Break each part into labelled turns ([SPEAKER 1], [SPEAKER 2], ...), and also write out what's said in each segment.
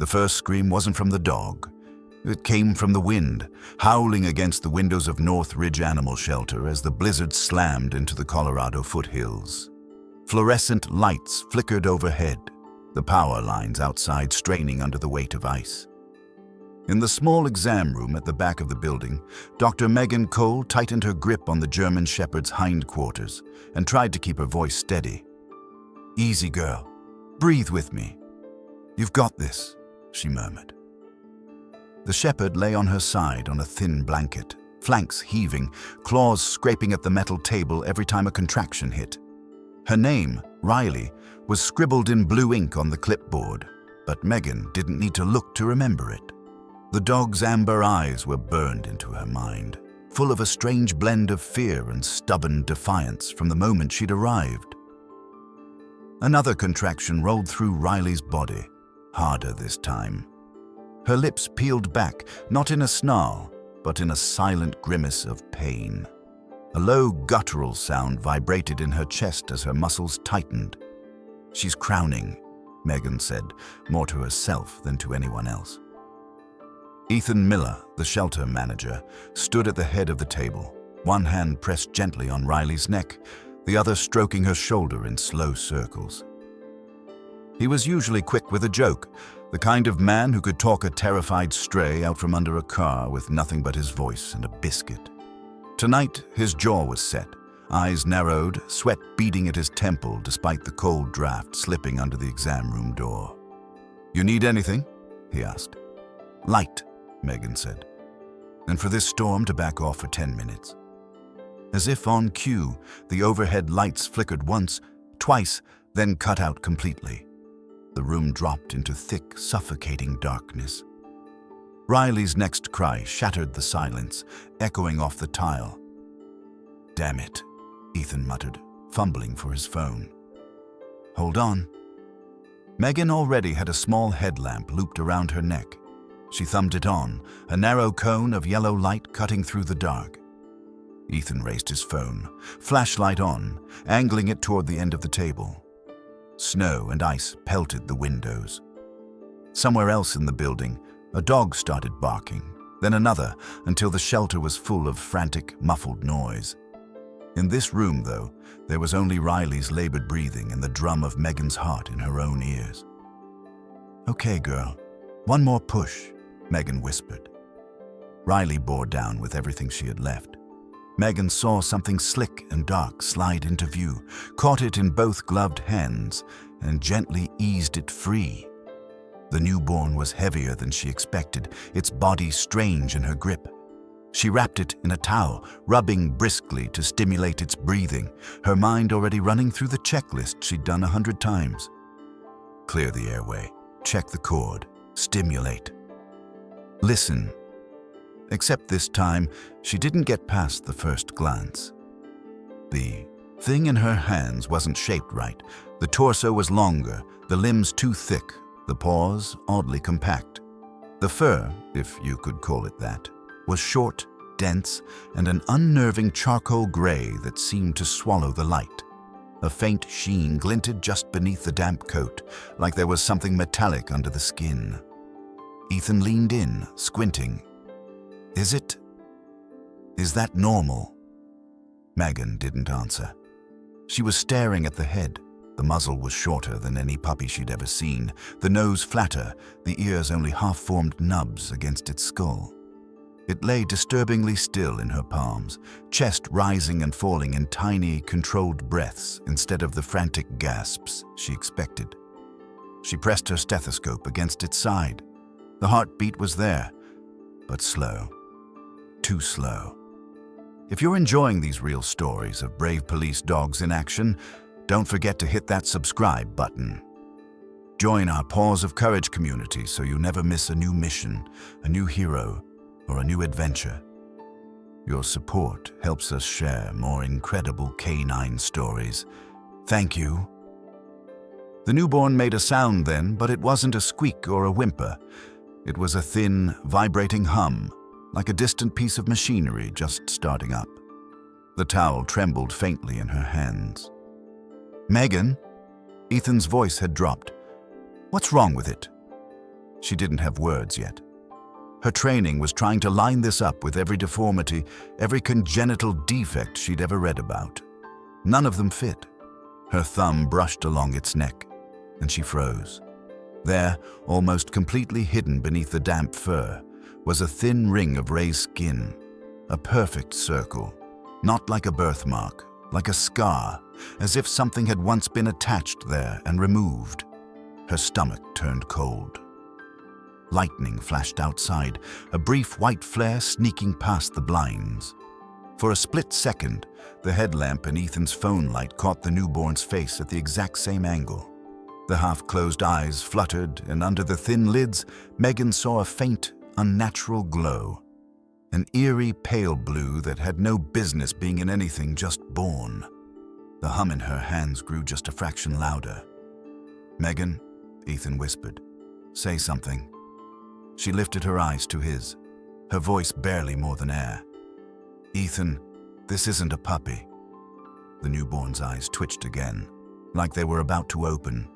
[SPEAKER 1] The first scream wasn't from the dog. It came from the wind, howling against the windows of North Ridge Animal Shelter as the blizzard slammed into the Colorado foothills. Fluorescent lights flickered overhead, the power lines outside straining under the weight of ice. In the small exam room at the back of the building, Dr. Megan Cole tightened her grip on the German Shepherd's hindquarters and tried to keep her voice steady. "Easy, girl. Breathe with me. You've got this," she murmured. The shepherd lay on her side on a thin blanket, flanks heaving, claws scraping at the metal table every time a contraction hit. Her name, Riley, was scribbled in blue ink on the clipboard, but Megan didn't need to look to remember it. The dog's amber eyes were burned into her mind, full of a strange blend of fear and stubborn defiance from the moment she'd arrived. Another contraction rolled through Riley's body, harder this time. Her lips peeled back, not in a snarl, but in a silent grimace of pain. A low guttural sound vibrated in her chest as her muscles tightened. "She's crowning," Megan said, more to herself than to anyone else. Ethan Miller, the shelter manager, stood at the head of the table, one hand pressed gently on Riley's neck, the other stroking her shoulder in slow circles. He was usually quick with a joke, the kind of man who could talk a terrified stray out from under a car with nothing but his voice and a biscuit. Tonight, his jaw was set, eyes narrowed, sweat beading at his temple despite the cold draft slipping under the exam room door. "You need anything?" he asked. "Light," Megan said, "and for this storm to back off for 10 minutes. As if on cue, the overhead lights flickered once, twice, then cut out completely. The room dropped into thick, suffocating darkness. Riley's next cry shattered the silence, echoing off the tile. "Damn it," Ethan muttered, fumbling for his phone. "Hold on." Megan already had a small headlamp looped around her neck. She thumbed it on, a narrow cone of yellow light cutting through the dark. Ethan raised his phone, flashlight on, angling it toward the end of the table. Snow and ice pelted the windows. Somewhere else in the building, a dog started barking, then another, until the shelter was full of frantic, muffled noise. In this room, though, there was only Riley's labored breathing and the drum of Megan's heart in her own ears. "Okay, girl, one more push," Megan whispered. Riley bore down with everything she had left. Megan saw something slick and dark slide into view, caught it in both gloved hands, and gently eased it free. The newborn was heavier than she expected, its body strange in her grip. She wrapped it in a towel, rubbing briskly to stimulate its breathing, her mind already running through the checklist she'd done 100 times. Clear the airway, check the cord, stimulate. Listen. Except this time, she didn't get past the first glance. The thing in her hands wasn't shaped right. The torso was longer, the limbs too thick, the paws oddly compact. The fur, if you could call it that, was short, dense, and an unnerving charcoal gray that seemed to swallow the light. A faint sheen glinted just beneath the damp coat, like there was something metallic under the skin. Ethan leaned in, squinting. Is that normal?" Megan didn't answer. She was staring at the head. The muzzle was shorter than any puppy she'd ever seen, the nose flatter, the ears only half-formed nubs against its skull. It lay disturbingly still in her palms, chest rising and falling in tiny, controlled breaths instead of the frantic gasps she expected. She pressed her stethoscope against its side. The heartbeat was there, but slow. Too slow. If you're enjoying these real stories of brave police dogs in action, don't forget to hit that subscribe button. Join our Paws of Courage community so you never miss a new mission, a new hero, or a new adventure. Your support helps us share more incredible canine stories. Thank you. The newborn made a sound then, but it wasn't a squeak or a whimper. It was a thin, vibrating hum, like a distant piece of machinery just starting up. The towel trembled faintly in her hands. "Megan?" Ethan's voice had dropped. "What's wrong with it?" She didn't have words yet. Her training was trying to line this up with every deformity, every congenital defect she'd ever read about. None of them fit. Her thumb brushed along its neck, and she froze. There, almost completely hidden beneath the damp fur, was a thin ring of raised skin, a perfect circle, not like a birthmark, like a scar, as if something had once been attached there and removed. Her stomach turned cold. Lightning flashed outside, a brief white flare sneaking past the blinds. For a split second, the headlamp in Ethan's phone light caught the newborn's face at the exact same angle. The half-closed eyes fluttered, and under the thin lids, Megan saw a faint, unnatural glow. An eerie pale blue that had no business being in anything just born. The hum in her hands grew just a fraction louder. "Megan," Ethan whispered, "say something." She lifted her eyes to his, her voice barely more than air. "Ethan, this isn't a puppy." The newborn's eyes twitched again, like they were about to open.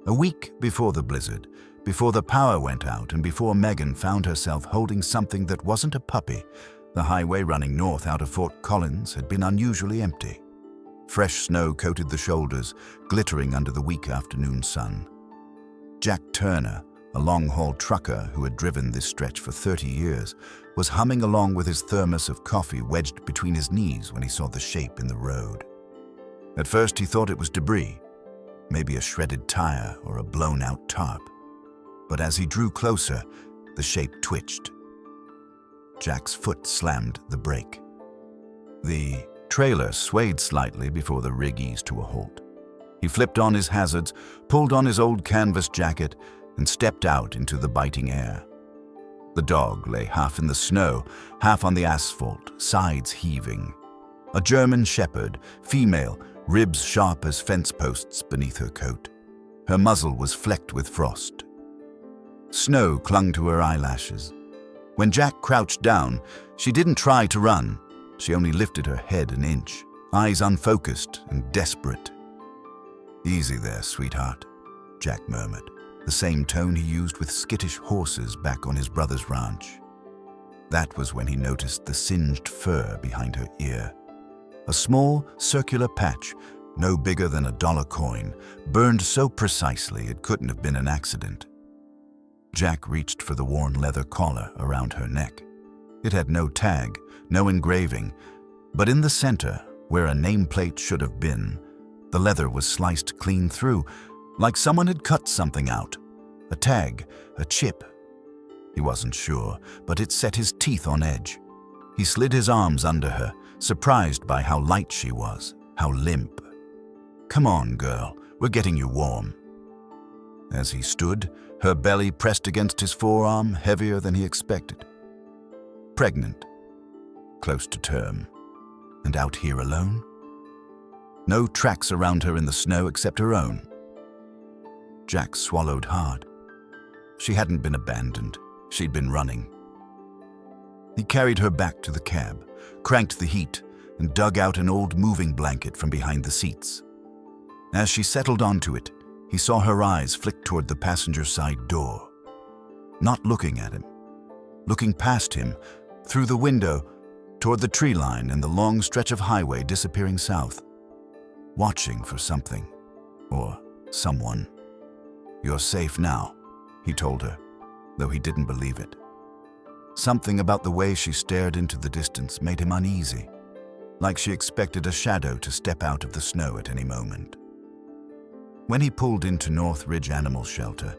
[SPEAKER 1] A week before the blizzard, before the power went out, and before Megan found herself holding something that wasn't a puppy, the highway running north out of Fort Collins had been unusually empty. Fresh snow coated the shoulders, glittering under the weak afternoon sun. Jack Turner, a long-haul trucker who had driven this stretch for 30 years, was humming along with his thermos of coffee wedged between his knees when he saw the shape in the road. At first he thought it was debris, maybe a shredded tire or a blown-out tarp. But as he drew closer, the shape twitched. Jack's foot slammed the brake. The trailer swayed slightly before the rig eased to a halt. He flipped on his hazards, pulled on his old canvas jacket, and stepped out into the biting air. The dog lay half in the snow, half on the asphalt, sides heaving. A German shepherd, female, ribs sharp as fence posts beneath her coat. Her muzzle was flecked with frost. Snow clung to her eyelashes. When Jack crouched down, she didn't try to run. She only lifted her head an inch, eyes unfocused and desperate. "Easy there, sweetheart," Jack murmured, the same tone he used with skittish horses back on his brother's ranch. That was when he noticed the singed fur behind her ear. A small, circular patch, no bigger than a dollar coin, burned so precisely it couldn't have been an accident. Jack reached for the worn leather collar around her neck. It had no tag, no engraving, but in the center, where a nameplate should have been, the leather was sliced clean through, like someone had cut something out. A tag, a chip. He wasn't sure, but it set his teeth on edge. He slid his arms under her, surprised by how light she was, how limp. "Come on, girl, we're getting you warm." As he stood, her belly pressed against his forearm, heavier than he expected. Pregnant, close to term, and out here alone? No tracks around her in the snow except her own. Jack swallowed hard. She hadn't been abandoned. She'd been running. He carried her back to the cab, cranked the heat, and dug out an old moving blanket from behind the seats. As she settled onto it, he saw her eyes flick toward the passenger side door. Not looking at him, looking past him, through the window, toward the tree line and the long stretch of highway disappearing south. Watching for something, or someone. "You're safe now," he told her, though he didn't believe it. Something about the way she stared into the distance made him uneasy, like she expected a shadow to step out of the snow at any moment. When he pulled into North Ridge Animal Shelter,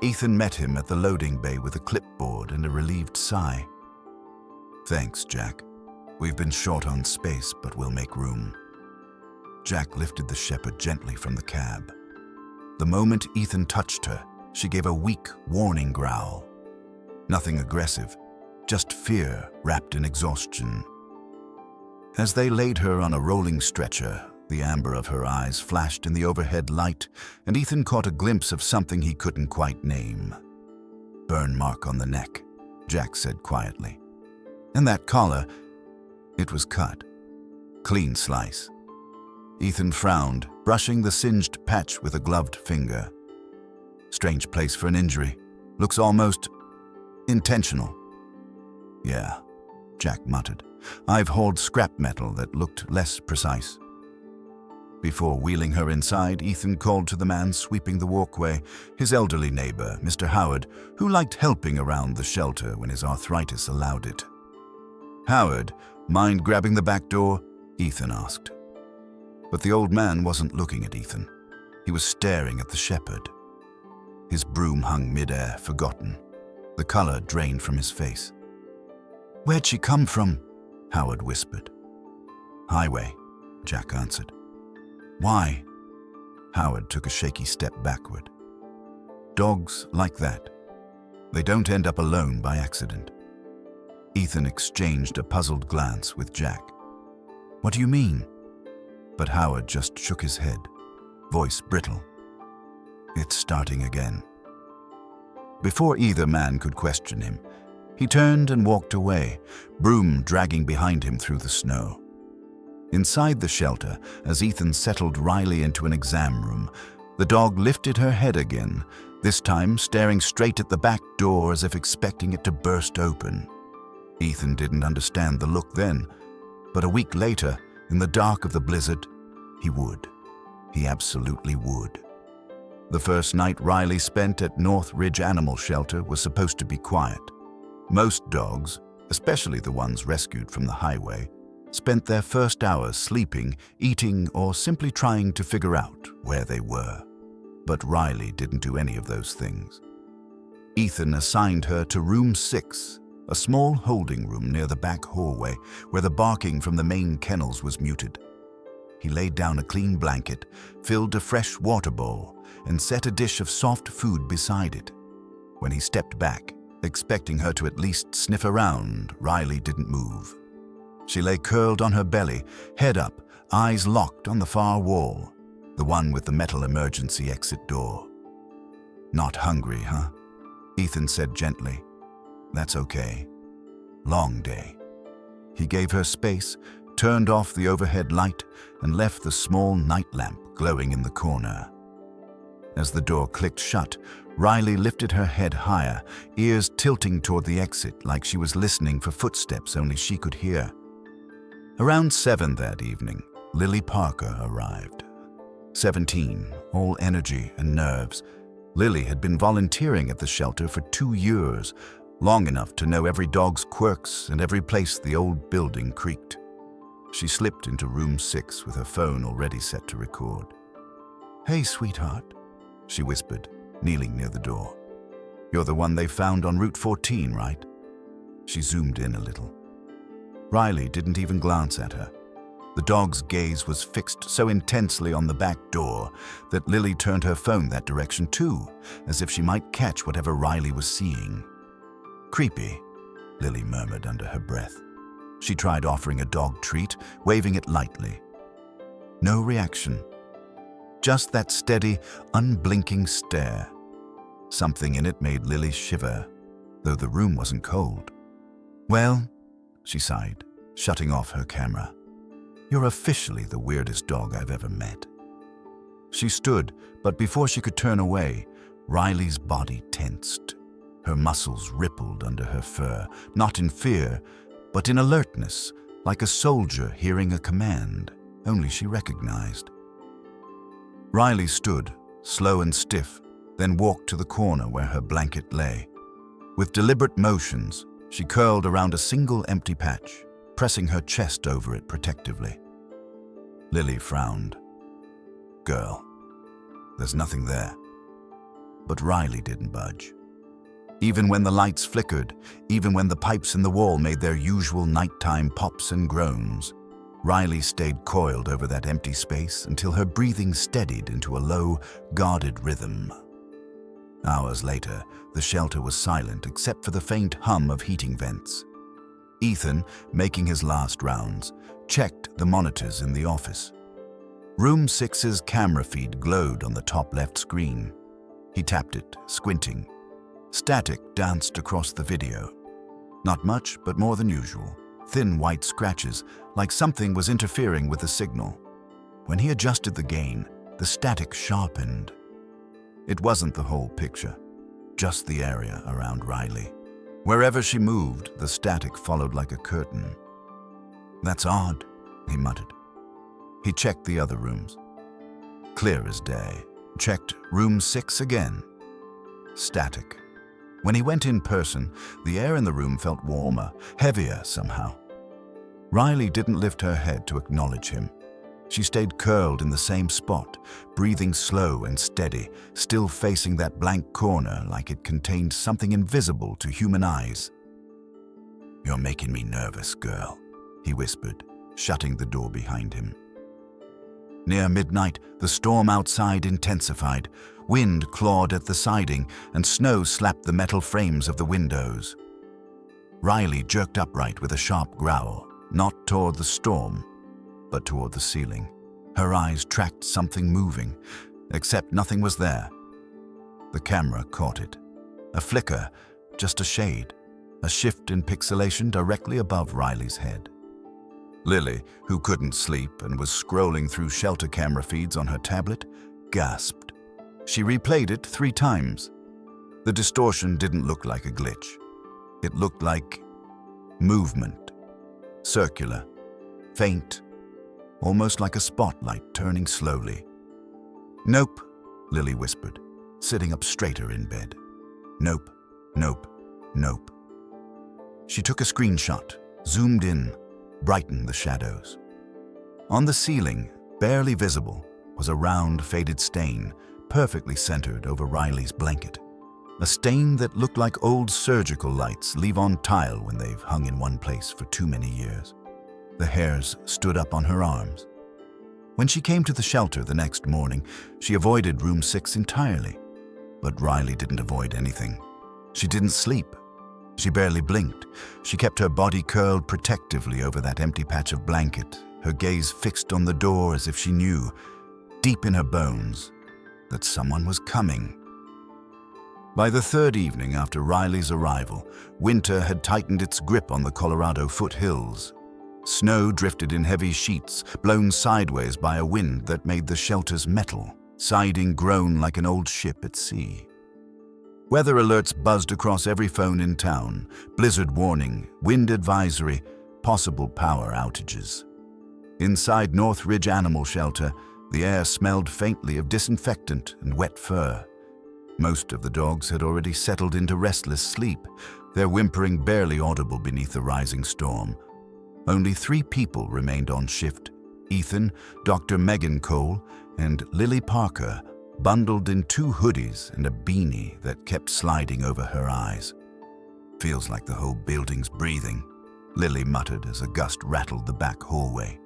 [SPEAKER 1] Ethan met him at the loading bay with a clipboard and a relieved sigh. "Thanks, Jack. We've been short on space, but we'll make room." Jack lifted the shepherd gently from the cab. The moment Ethan touched her, she gave a weak, warning growl. Nothing aggressive, just fear wrapped in exhaustion. As they laid her on a rolling stretcher, the amber of her eyes flashed in the overhead light, and Ethan caught a glimpse of something he couldn't quite name. "Burn mark on the neck," Jack said quietly. "And that collar, it was cut. Clean slice." Ethan frowned, brushing the singed patch with a gloved finger. "Strange place for an injury," Looks almost intentional. Yeah, Jack muttered. I've hauled scrap metal that looked less precise. Before wheeling her inside, Ethan called to the man sweeping the walkway, his elderly neighbor, Mr. Howard, who liked helping around the shelter when his arthritis allowed it. Howard, mind grabbing the back door? Ethan asked. But the old man wasn't looking at Ethan. He was staring at the shepherd. His broom hung mid-air, forgotten. The color drained from his face. Where'd she come from? Howard whispered. Highway, Jack answered. Why? Howard took a shaky step backward. Dogs like that. They don't end up alone by accident. Ethan exchanged a puzzled glance with Jack. What do you mean? But Howard just shook his head, voice brittle. It's starting again. Before either man could question him, he turned and walked away, broom dragging behind him through the snow. Inside the shelter, as Ethan settled Riley into an exam room, the dog lifted her head again, this time staring straight at the back door as if expecting it to burst open. Ethan didn't understand the look then, but a week later, in the dark of the blizzard, he would. He absolutely would. The first night Riley spent at North Ridge Animal Shelter was supposed to be quiet. Most dogs, especially the ones rescued from the highway, spent their first hours sleeping, eating, or simply trying to figure out where they were. But Riley didn't do any of those things. Ethan assigned her to room 6, a small holding room near the back hallway where the barking from the main kennels was muted. He laid down a clean blanket, filled a fresh water bowl, and set a dish of soft food beside it. When he stepped back, expecting her to at least sniff around, Riley didn't move. She lay curled on her belly, head up, eyes locked on the far wall, the one with the metal emergency exit door. Not hungry, huh? Ethan said gently. That's okay. Long day. He gave her space, turned off the overhead light, and left the small night lamp glowing in the corner. As the door clicked shut, Riley lifted her head higher, ears tilting toward the exit like she was listening for footsteps only she could hear. Around 7 that evening, Lily Parker arrived. 17, all energy and nerves. Lily had been volunteering at the shelter for 2 years, long enough to know every dog's quirks and every place the old building creaked. She slipped into room 6 with her phone already set to record. Hey, sweetheart, she whispered, kneeling near the door. You're the one they found on Route 14, right? She zoomed in a little. Riley didn't even glance at her. The dog's gaze was fixed so intensely on the back door that Lily turned her phone that direction too, as if she might catch whatever Riley was seeing. Creepy, Lily murmured under her breath. She tried offering a dog treat, waving it lightly. No reaction. Just that steady, unblinking stare. Something in it made Lily shiver, though the room wasn't cold. Well, she sighed, shutting off her camera. You're officially the weirdest dog I've ever met. She stood, but before she could turn away, Riley's body tensed. Her muscles rippled under her fur, not in fear, but in alertness, like a soldier hearing a command, only she recognized. Riley stood, slow and stiff, then walked to the corner where her blanket lay. With deliberate motions, she curled around a single empty patch, pressing her chest over it protectively. Lily frowned. Girl, there's nothing there. But Riley didn't budge. Even when the lights flickered, even when the pipes in the wall made their usual nighttime pops and groans, Riley stayed coiled over that empty space until her breathing steadied into a low, guarded rhythm. Hours later, the shelter was silent except for the faint hum of heating vents. Ethan, making his last rounds, checked the monitors in the office. Room 6's camera feed glowed on the top left screen. He tapped it, squinting. Static danced across the video. Not much, but more than usual. Thin white scratches, like something was interfering with the signal. When he adjusted the gain, the static sharpened. It wasn't the whole picture. just the area around Riley. Wherever she moved, the static followed like a curtain. "That's odd," he muttered. He checked the other rooms. Clear as day. Checked room 6 again. Static. When he went in person, the air in the room felt warmer, heavier somehow. Riley didn't lift her head to acknowledge him. She stayed curled in the same spot, breathing slow and steady, still facing that blank corner like it contained something invisible to human eyes. "You're making me nervous, girl," he whispered, shutting the door behind him. Near midnight, the storm outside intensified. Wind clawed at the siding, and snow slapped the metal frames of the windows. Riley jerked upright with a sharp growl, not toward the storm, but toward the ceiling. Her eyes tracked something moving, except nothing was there. The camera caught it. A flicker, just a shade, a shift in pixelation directly above Riley's head. Lily, who couldn't sleep and was scrolling through shelter camera feeds on her tablet, gasped. She replayed it 3 times. The distortion didn't look like a glitch. It looked like movement, circular, faint, almost like a spotlight turning slowly. "Nope," Lily whispered, sitting up straighter in bed. "Nope, nope, nope." She took a screenshot, zoomed in, brightened the shadows. On the ceiling, barely visible, was a round, faded stain, perfectly centered over Riley's blanket. A stain that looked like old surgical lights leave on tile when they've hung in one place for too many years. The hairs stood up on her arms. When she came to the shelter the next morning, she avoided room 6 entirely. But Riley didn't avoid anything. She didn't sleep. She barely blinked. She kept her body curled protectively over that empty patch of blanket, her gaze fixed on the door as if she knew, deep in her bones, that someone was coming. By the 3rd evening after Riley's arrival, winter had tightened its grip on the Colorado foothills. Snow drifted in heavy sheets, blown sideways by a wind that made the shelters metal, siding groan like an old ship at sea. Weather alerts buzzed across every phone in town, blizzard warning, wind advisory, possible power outages. Inside North Ridge Animal Shelter, the air smelled faintly of disinfectant and wet fur. Most of the dogs had already settled into restless sleep, their whimpering barely audible beneath the rising storm. Only 3 people remained on shift: Ethan, Dr. Megan Cole, and Lily Parker, bundled in 2 hoodies and a beanie that kept sliding over her eyes. "Feels like the whole building's breathing," Lily muttered as a gust rattled the back hallway.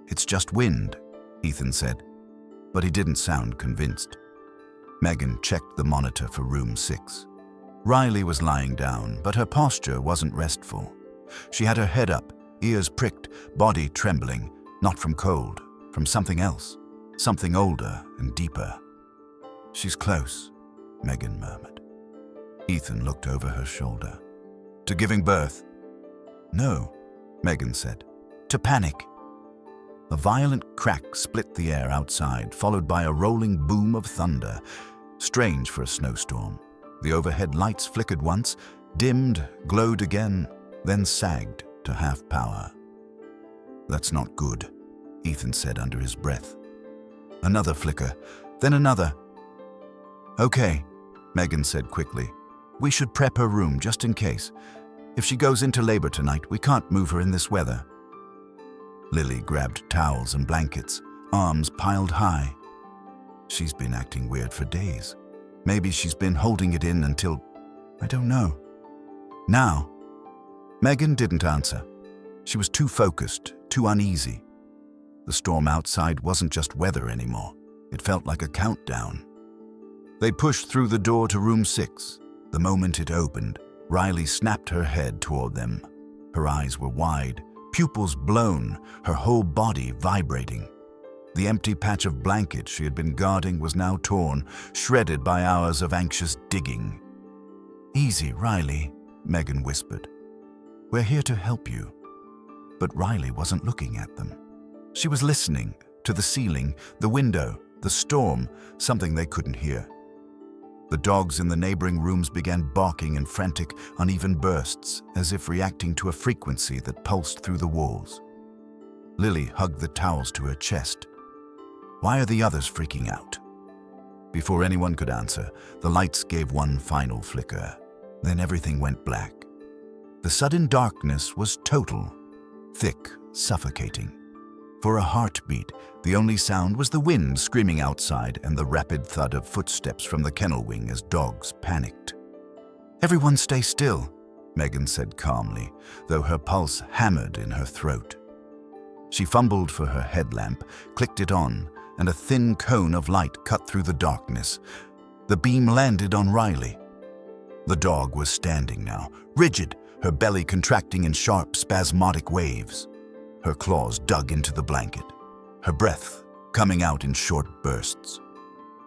[SPEAKER 1] "It's just wind," Ethan said, but he didn't sound convinced. Megan checked the monitor for room 6. Riley was lying down, but her posture wasn't restful. She had her head up, ears pricked, body trembling, not from cold, from something else, something older and deeper. "She's close," Megan murmured. Ethan looked over her shoulder. "To giving birth?" "No," Megan said. "To panic." A violent crack split the air outside, followed by a rolling boom of thunder. Strange for a snowstorm. The overhead lights flickered once, dimmed, glowed again, then sagged to half power. "That's not good," Ethan said under his breath. Another flicker, then another. "Okay," Megan said quickly. "We should prep her room just in case. If she goes into labor tonight, we can't move her in this weather." Lily grabbed towels and blankets, arms piled high. "She's been acting weird for days. Maybe she's been holding it in until... I don't know. Now." Megan didn't answer. She was too focused, too uneasy. The storm outside wasn't just weather anymore. It felt like a countdown. They pushed through the door to room 6. The moment it opened, Riley snapped her head toward them. Her eyes were wide, pupils blown, her whole body vibrating. The empty patch of blanket she had been guarding was now torn, shredded by hours of anxious digging. "Easy, Riley," Megan whispered. "We're here to help you." But Riley wasn't looking at them. She was listening to the ceiling, the window, the storm, something they couldn't hear. The dogs in the neighboring rooms began barking in frantic, uneven bursts, as if reacting to a frequency that pulsed through the walls. Lily hugged the towels to her chest. Why are the others freaking out? Before anyone could answer, the lights gave one final flicker. Then everything went black. The sudden darkness was total, thick, suffocating. For a heartbeat, the only sound was the wind screaming outside and the rapid thud of footsteps from the kennel wing as dogs panicked. "Everyone stay still," Megan said calmly, though her pulse hammered in her throat. She fumbled for her headlamp, clicked it on, and a thin cone of light cut through the darkness. The beam landed on Riley. The dog was standing now, rigid, her belly contracting in sharp, spasmodic waves. Her claws dug into the blanket, her breath coming out in short bursts.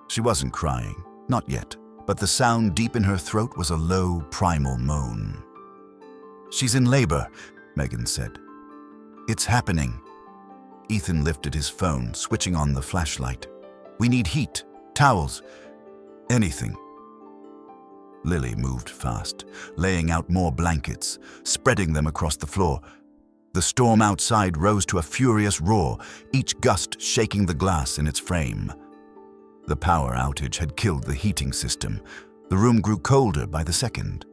[SPEAKER 1] She wasn't crying, not yet, but the sound deep in her throat was a low, primal moan. "She's in labor," Megan said. "It's happening." Ethan lifted his phone, switching on the flashlight. "We need heat, towels, anything." Lily moved fast, laying out more blankets, spreading them across the floor. The storm outside rose to a furious roar, each gust shaking the glass in its frame. The power outage had killed the heating system. The room grew colder by the second.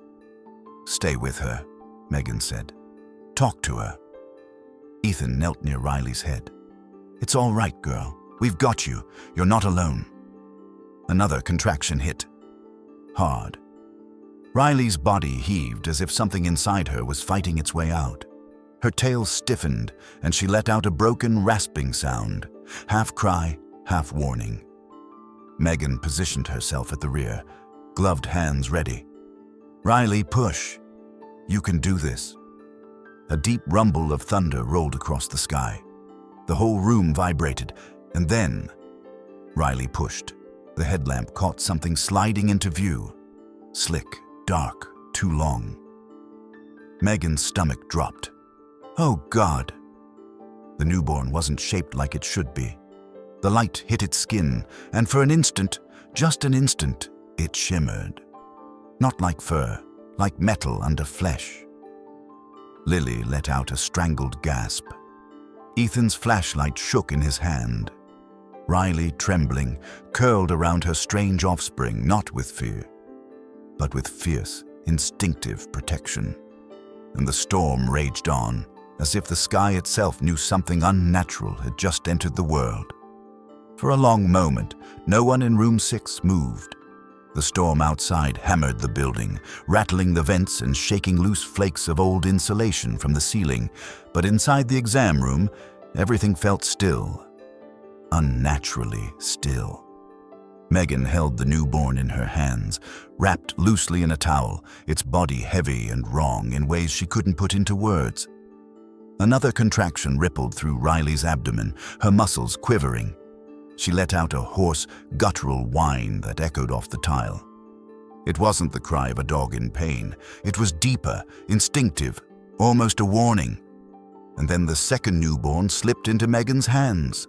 [SPEAKER 1] "Stay with her," Megan said. "Talk to her." Ethan knelt near Riley's head. "It's all right, girl. We've got you. You're not alone." Another contraction hit. Hard. Riley's body heaved as if something inside her was fighting its way out. Her tail stiffened, and she let out a broken, rasping sound, half cry, half warning. Megan positioned herself at the rear, gloved hands ready. "Riley, push. You can do this." A deep rumble of thunder rolled across the sky. The whole room vibrated, and then Riley pushed. The headlamp caught something sliding into view. Slick, dark, too long. Megan's stomach dropped. Oh, God! The newborn wasn't shaped like it should be. The light hit its skin, and for an instant, just an instant, it shimmered. Not like fur, like metal under flesh. Lily let out a strangled gasp. Ethan's flashlight shook in his hand. Riley, trembling, curled around her strange offspring, not with fear, but with fierce, instinctive protection. And the storm raged on, as if the sky itself knew something unnatural had just entered the world. For a long moment, no one in room 6 moved. The storm outside hammered the building, rattling the vents and shaking loose flakes of old insulation from the ceiling. But inside the exam room, everything felt still, unnaturally still. Megan held the newborn in her hands, wrapped loosely in a towel, its body heavy and wrong in ways she couldn't put into words. Another contraction rippled through Riley's abdomen, her muscles quivering. She let out a hoarse, guttural whine that echoed off the tile. It wasn't the cry of a dog in pain. It was deeper, instinctive, almost a warning. And then the second newborn slipped into Megan's hands.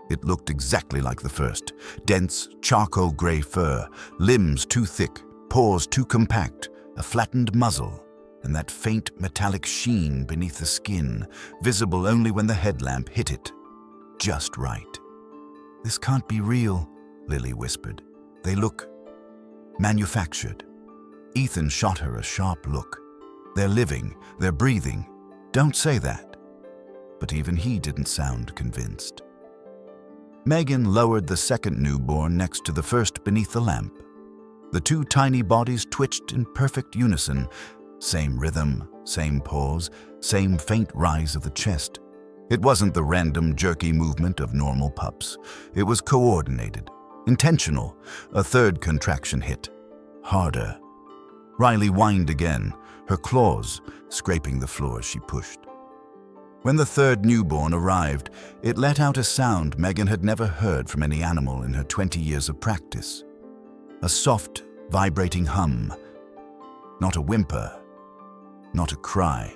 [SPEAKER 1] It looked exactly like the first. Dense, charcoal gray fur, limbs too thick, paws too compact, a flattened muzzle, and that faint metallic sheen beneath the skin, visible only when the headlamp hit it. Just right. "This can't be real," Lily whispered. "They look manufactured." Ethan shot her a sharp look. "They're living, they're breathing. Don't say that." But even he didn't sound convinced. Megan lowered the second newborn next to the first beneath the lamp. The two tiny bodies twitched in perfect unison. Same rhythm, same pause, same faint rise of the chest. It wasn't the random, jerky movement of normal pups. It was coordinated, intentional. A third contraction hit. Harder. Riley whined again, her claws scraping the floor as she pushed. When the third newborn arrived, it let out a sound Megan had never heard from any animal in her 20 years of practice. A soft, vibrating hum. Not a whimper, not a cry.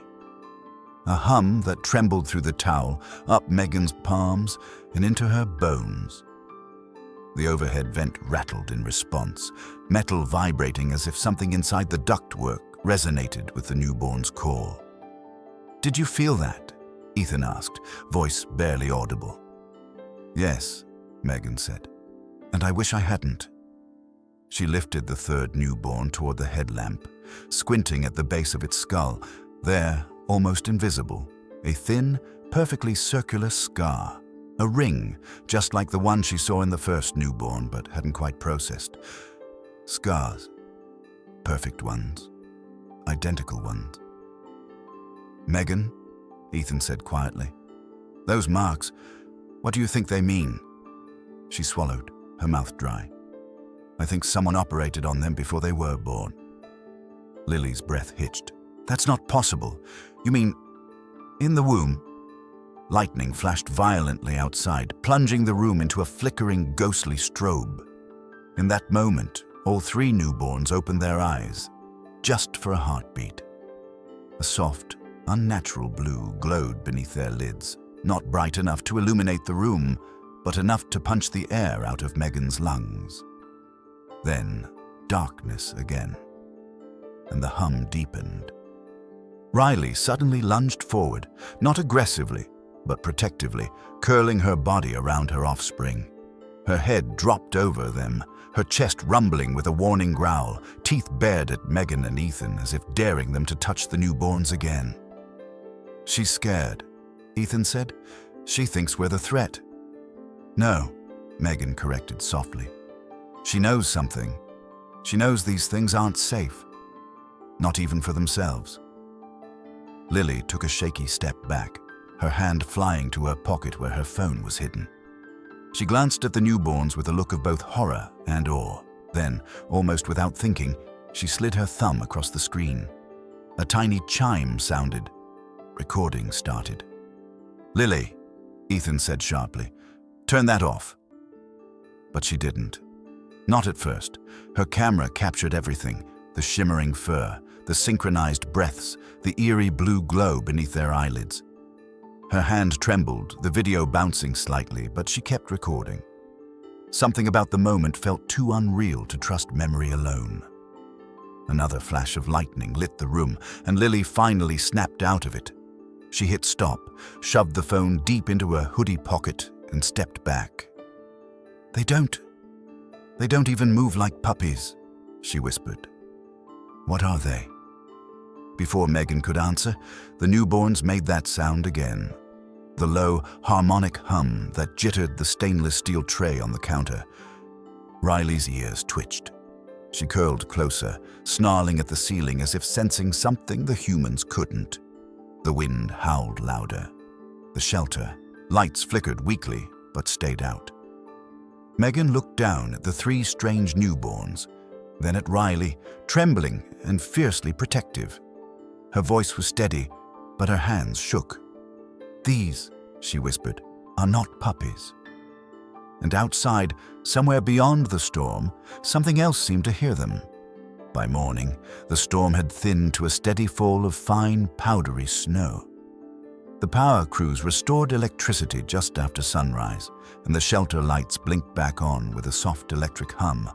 [SPEAKER 1] A hum that trembled through the towel, up Megan's palms and into her bones. The overhead vent rattled in response, metal vibrating as if something inside the ductwork resonated with the newborn's call. "Did you feel that?" Ethan asked, voice barely audible. "Yes," Megan said, "and I wish I hadn't." She lifted the third newborn toward the headlamp, squinting at the base of its skull. There, almost invisible, a thin, perfectly circular scar. A ring, just like the one she saw in the first newborn but hadn't quite processed. Scars. Perfect ones. Identical ones. "Megan," Ethan said quietly, "those marks, what do you think they mean?" She swallowed, her mouth dry. "I think someone operated on them before they were born." Lily's breath hitched. "That's not possible. You mean, in the womb?" Lightning flashed violently outside, plunging the room into a flickering, ghostly strobe. In that moment, all three newborns opened their eyes, just for a heartbeat. A soft, unnatural blue glowed beneath their lids, not bright enough to illuminate the room, but enough to punch the air out of Megan's lungs. Then, darkness again, and the hum deepened. Riley suddenly lunged forward, not aggressively, but protectively, curling her body around her offspring. Her head dropped over them, her chest rumbling with a warning growl, teeth bared at Megan and Ethan as if daring them to touch the newborns again. "She's scared," Ethan said. "She thinks we're the threat." "No," Megan corrected softly. "She knows something. She knows these things aren't safe. Not even for themselves." Lily took a shaky step back, her hand flying to her pocket where her phone was hidden. She glanced at the newborns with a look of both horror and awe. Then, almost without thinking, she slid her thumb across the screen. A tiny chime sounded. Recording started. "Lily," Ethan said sharply, "turn that off." But she didn't. Not at first. Her camera captured everything: the shimmering fur, the synchronized breaths, the eerie blue glow beneath their eyelids. Her hand trembled, the video bouncing slightly, but she kept recording. Something about the moment felt too unreal to trust memory alone. Another flash of lightning lit the room, and Lily finally snapped out of it. She hit stop, shoved the phone deep into her hoodie pocket, and stepped back. They don't even move like puppies," she whispered. "What are they?" Before Megan could answer, the newborns made that sound again. The low, harmonic hum that jittered the stainless steel tray on the counter. Riley's ears twitched. She curled closer, snarling at the ceiling as if sensing something the humans couldn't. The wind howled louder. The shelter, lights flickered weakly, but stayed out. Megan looked down at the three strange newborns, then at Riley, trembling and fiercely protective. Her voice was steady, but her hands shook. "These," she whispered, "are not puppies." And outside, somewhere beyond the storm, something else seemed to hear them. By morning, the storm had thinned to a steady fall of fine, powdery snow. The power crews restored electricity just after sunrise, and the shelter lights blinked back on with a soft electric hum.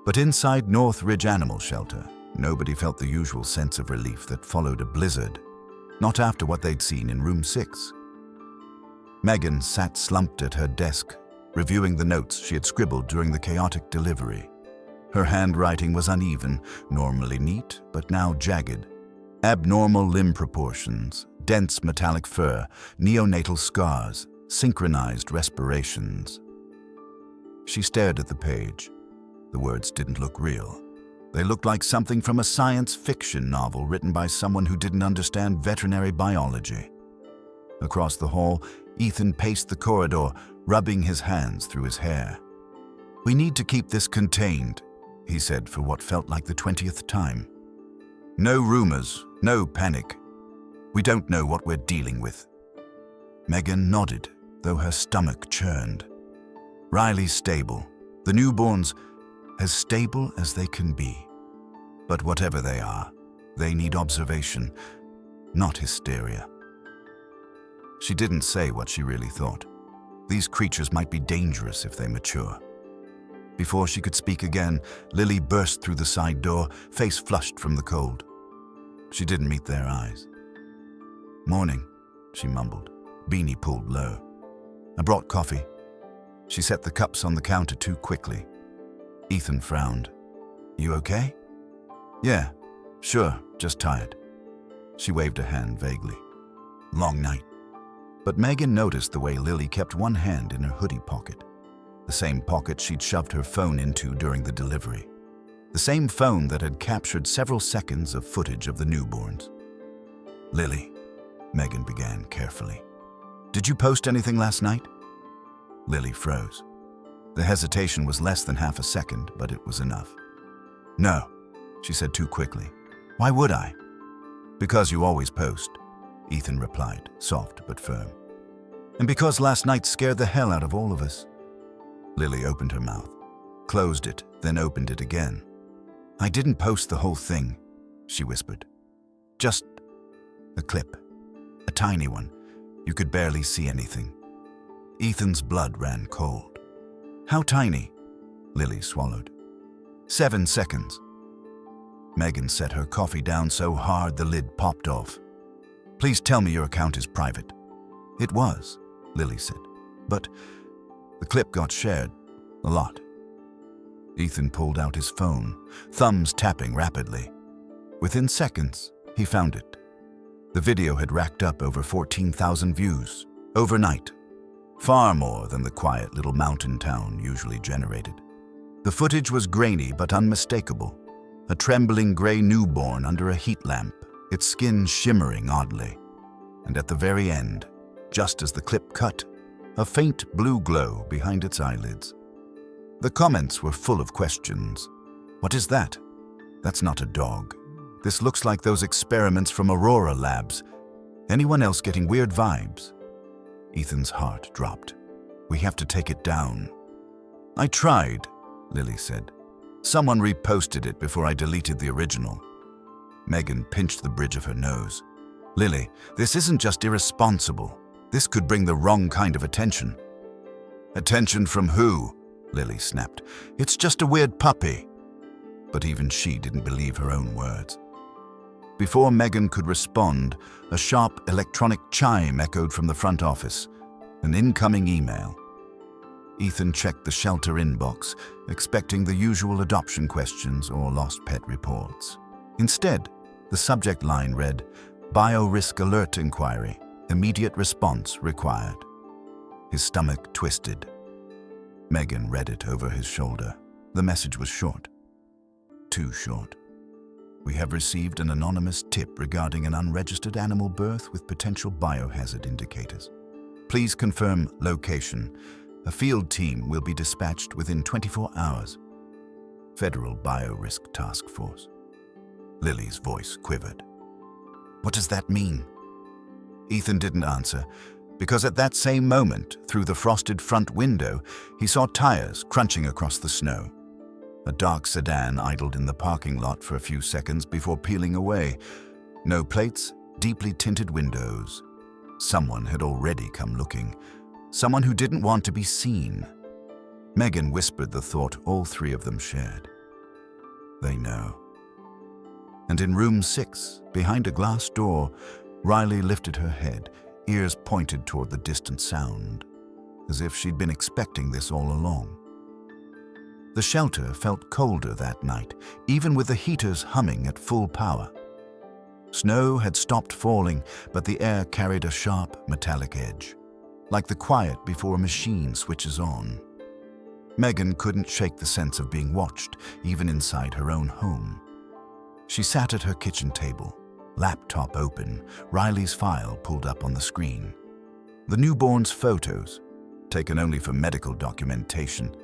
[SPEAKER 1] But inside North Ridge Animal Shelter, nobody felt the usual sense of relief that followed a blizzard. Not after what they'd seen in room 6. Megan sat slumped at her desk, reviewing the notes she had scribbled during the chaotic delivery. Her handwriting was uneven, normally neat, but now jagged. Abnormal limb proportions, dense metallic fur, neonatal scars, synchronized respirations. She stared at the page. The words didn't look real. They looked like something from a science fiction novel written by someone who didn't understand veterinary biology. Across the hall, Ethan paced the corridor, rubbing his hands through his hair. "We need to keep this contained," he said for what felt like the 20th time. "No rumors, no panic. We don't know what we're dealing with." Megan nodded, though her stomach churned. Riley's stable. The newborns, as stable as they can be. But whatever they are, they need observation, not hysteria. She didn't say what she really thought. These creatures might be dangerous if they mature. Before she could speak again, Lily burst through the side door, face flushed from the cold. She didn't meet their eyes. "Morning," she mumbled, beanie pulled low. "I brought coffee." She set the cups on the counter too quickly. Ethan frowned. "You okay?" "Yeah, sure, just tired." She waved a hand vaguely. "Long night." But Megan noticed the way Lily kept one hand in her hoodie pocket, the same pocket she'd shoved her phone into during the delivery, the same phone that had captured several seconds of footage of the newborns. "Lily," Megan began carefully, "did you post anything last night?" Lily froze. The hesitation was less than half a second, but it was enough. "No," she said too quickly. "Why would I?" "Because you always post," Ethan replied, soft but firm. "And because last night scared the hell out of all of us." Lily opened her mouth, closed it, then opened it again. "I didn't post the whole thing," she whispered. "Just a clip. A tiny one. You could barely see anything." Ethan's blood ran cold. "How tiny?" Lily swallowed. 7 seconds. Megan set her coffee down so hard the lid popped off. "Please tell me your account is private." "It was," Lily said. "But the clip got shared. A lot." Ethan pulled out his phone, thumbs tapping rapidly. Within seconds, he found it. The video had racked up over 14,000 views, overnight. Far more than the quiet little mountain town usually generated. The footage was grainy but unmistakable. A trembling gray newborn under a heat lamp, its skin shimmering oddly. And at the very end, just as the clip cut, a faint blue glow behind its eyelids. The comments were full of questions. "What is that? That's not a dog. This looks like those experiments from Aurora Labs. Anyone else getting weird vibes?" Ethan's heart dropped. "We have to take it down." "I tried," Lily said. "Someone reposted it before I deleted the original." Megan pinched the bridge of her nose. "Lily, this isn't just irresponsible. This could bring the wrong kind of attention." "Attention from who?" Lily snapped. "It's just a weird puppy." But even she didn't believe her own words. Before Megan could respond, a sharp electronic chime echoed from the front office. An incoming email. Ethan checked the shelter inbox, expecting the usual adoption questions or lost pet reports. Instead, the subject line read, "Biorisk alert inquiry. Immediate response required." His stomach twisted. Megan read it over his shoulder. The message was short. Too short. "We have received an anonymous tip regarding an unregistered animal birth with potential biohazard indicators. Please confirm location. A field team will be dispatched within 24 hours. Federal Biorisk Task Force." Lily's voice quivered. "What does that mean?" Ethan didn't answer, because at that same moment, through the frosted front window, he saw tires crunching across the snow. A dark sedan idled in the parking lot for a few seconds before peeling away. No plates, deeply tinted windows. Someone had already come looking. Someone who didn't want to be seen. Megan whispered the thought all three of them shared. They know. And in room 6, behind a glass door, Riley lifted her head, ears pointed toward the distant sound, as if she'd been expecting this all along. The shelter felt colder that night, even with the heaters humming at full power. Snow had stopped falling, but the air carried a sharp, metallic edge, like the quiet before a machine switches on. Megan couldn't shake the sense of being watched, even inside her own home. She sat at her kitchen table, laptop open, Riley's file pulled up on the screen. The newborn's photos, taken only for medical documentation,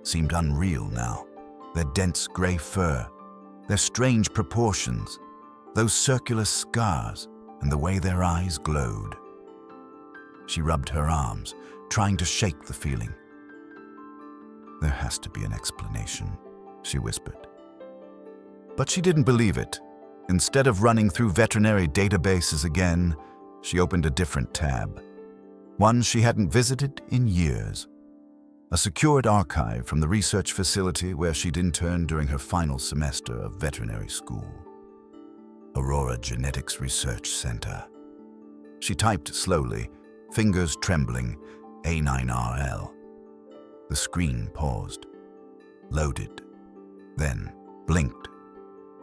[SPEAKER 1] seemed unreal now. Their dense gray fur, their strange proportions, those circular scars, and the way their eyes glowed. She rubbed her arms, trying to shake the feeling. "There has to be an explanation," she whispered. But she didn't believe it. Instead of running through veterinary databases again, she opened a different tab, one she hadn't visited in years. a secured archive from the research facility where she'd interned during her final semester of veterinary school. Aurora Genetics Research Center. She typed slowly, fingers trembling, A9RL. The screen paused, loaded, then blinked.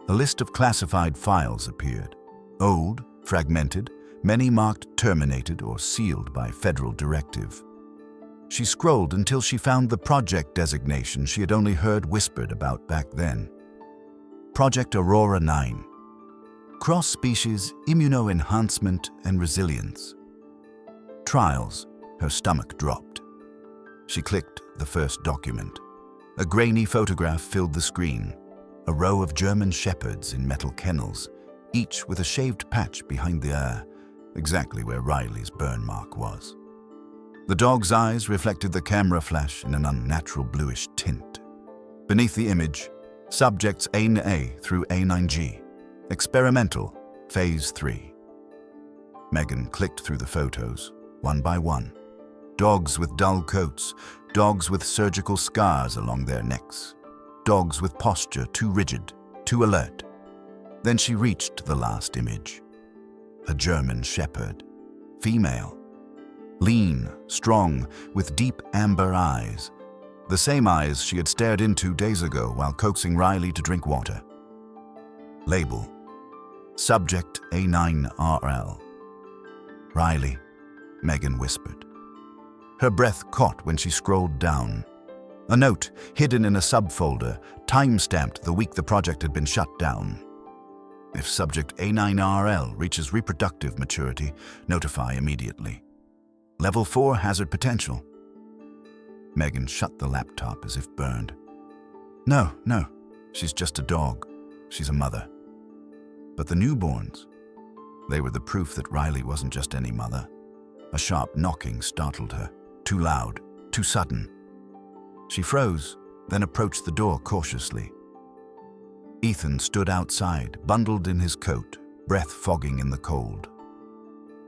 [SPEAKER 1] A list of classified files appeared. Old, fragmented, many marked terminated or sealed by federal directive. She scrolled until she found the project designation she had only heard whispered about back then. Project Aurora 9. Cross-species immunoenhancement and resilience. Trials. Her stomach dropped. She clicked the first document. A grainy photograph filled the screen. A row of German shepherds in metal kennels, each with a shaved patch behind the ear, exactly where Riley's burn mark was. The dog's eyes reflected the camera flash in an unnatural bluish tint. Beneath the image, subjects A9A through A9G. Experimental, Phase 3. Megan clicked through the photos, one by one. Dogs with dull coats, dogs with surgical scars along their necks, dogs with posture too rigid, too alert. Then she reached the last image. A German shepherd, female. Lean, strong, with deep amber eyes. The same eyes she had stared into days ago while coaxing Riley to drink water. Label. Subject A9RL. Riley, Megan whispered. Her breath caught when she scrolled down. A note, hidden in a subfolder, time-stamped the week the project had been shut down. If subject A9RL reaches reproductive maturity, notify immediately. Level 4 hazard potential. Megan shut the laptop as if burned. No, she's just a dog. She's a mother. But the newborns, they were the proof that Riley wasn't just any mother. A sharp knocking startled her. Too loud, too sudden. She froze, then approached the door cautiously. Ethan stood outside, bundled in his coat, breath fogging in the cold.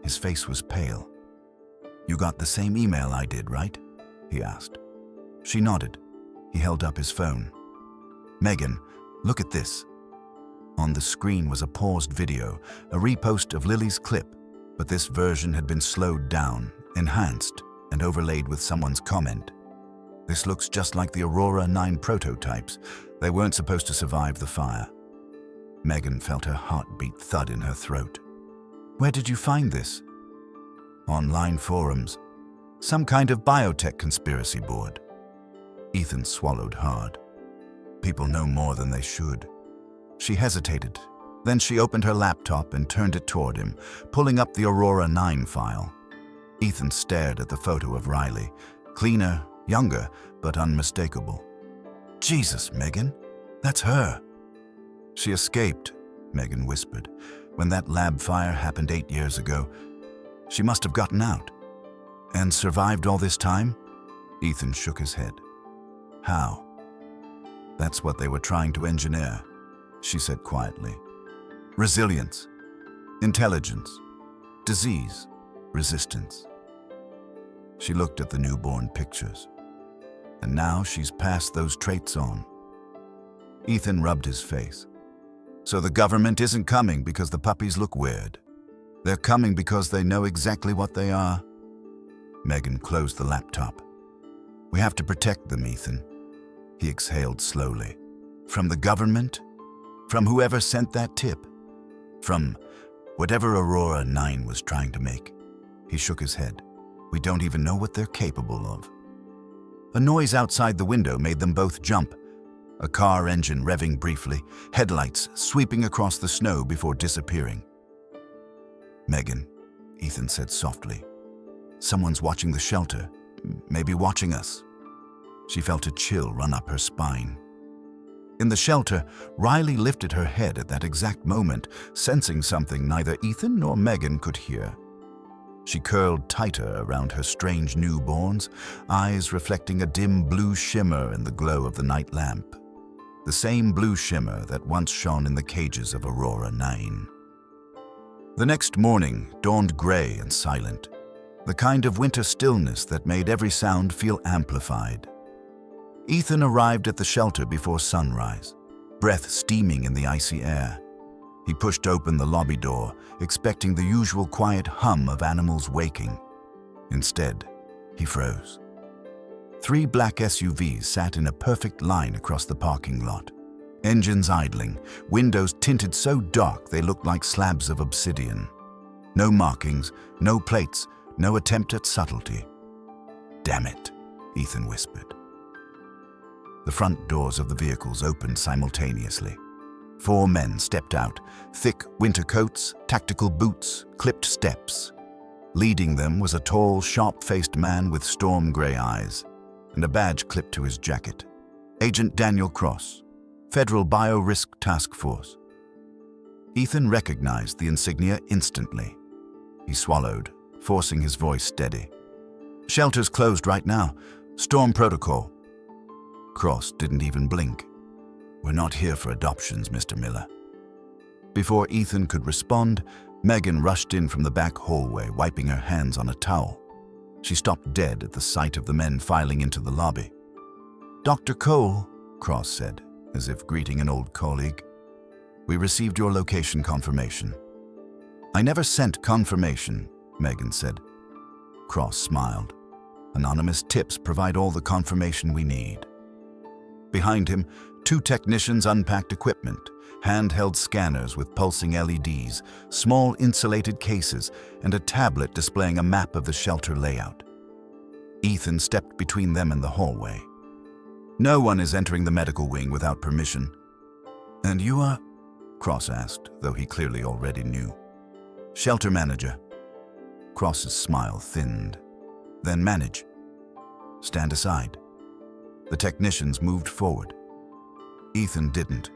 [SPEAKER 1] His face was pale. "You got the same email I did, right?" he asked. She nodded. He held up his phone. "Megan, look at this." On the screen was a paused video, a repost of Lily's clip, but this version had been slowed down, enhanced, and overlaid with someone's comment. "This looks just like the Aurora 9 prototypes. They weren't supposed to survive the fire." Megan felt her heartbeat thud in her throat. "Where did you find this?" "Online forums. Some kind of biotech conspiracy board." Ethan swallowed hard. People know more than they should. She hesitated. Then she opened her laptop and turned it toward him, pulling up the Aurora 9 file. Ethan stared at the photo of Riley. Cleaner, younger, but unmistakable. "Jesus, Megan, that's her." "She escaped," Megan whispered, "when that lab fire happened 8 years ago. She must have gotten out." "And survived all this time?" Ethan shook his head. "How?" "That's what they were trying to engineer," she said quietly. "Resilience, intelligence, disease, resistance." She looked at the newborn pictures. And now she's passed those traits on. Ethan rubbed his face. "So the government isn't coming because the puppies look weird. They're coming because they know exactly what they are." Megan closed the laptop. "We have to protect them, Ethan." He exhaled slowly. "From the government? From whoever sent that tip? From whatever Aurora 9 was trying to make?" He shook his head. "We don't even know what they're capable of." A noise outside the window made them both jump. A car engine revving briefly, headlights sweeping across the snow before disappearing. "Megan," Ethan said softly. "Someone's watching the shelter, maybe watching us." She felt a chill run up her spine. In the shelter, Riley lifted her head at that exact moment, sensing something neither Ethan nor Megan could hear. She curled tighter around her strange newborns, eyes reflecting a dim blue shimmer in the glow of the night lamp. The same blue shimmer that once shone in the cages of Aurora 9. The next morning dawned gray and silent. the kind of winter stillness that made every sound feel amplified. Ethan arrived at the shelter before sunrise, breath steaming in the icy air. He pushed open the lobby door, expecting the usual quiet hum of animals waking. Instead, he froze. 3 black SUVs sat in a perfect line across the parking lot. Engines idling, windows tinted so dark they looked like slabs of obsidian. No markings, no plates, no attempt at subtlety. "Damn it," Ethan whispered. The front doors of the vehicles opened simultaneously. 4 men stepped out, thick winter coats, tactical boots, clipped steps. Leading them was a tall, sharp-faced man with storm-gray eyes and a badge clipped to his jacket. Agent Daniel Cross, Federal Bio-Risk Task Force. Ethan recognized the insignia instantly. He swallowed, forcing his voice steady. "Shelter's closed right now. Storm protocol." Cross didn't even blink. "We're not here for adoptions, Mr. Miller." Before Ethan could respond, Megan rushed in from the back hallway, wiping her hands on a towel. She stopped dead at the sight of the men filing into the lobby. "Dr. Cole," Cross said, as if greeting an old colleague. "We received your location confirmation." "I never sent confirmation," Megan said. Cross smiled. "Anonymous tips provide all the confirmation we need." Behind him, 2 technicians unpacked equipment, handheld scanners with pulsing LEDs, small insulated cases, and a tablet displaying a map of the shelter layout. Ethan stepped between them and the hallway. "No one is entering the medical wing without permission." "And you are?" Cross asked, though he clearly already knew. "Shelter manager." Cross's smile thinned. "Then manage." "Stand aside." The technicians moved forward. Ethan didn't.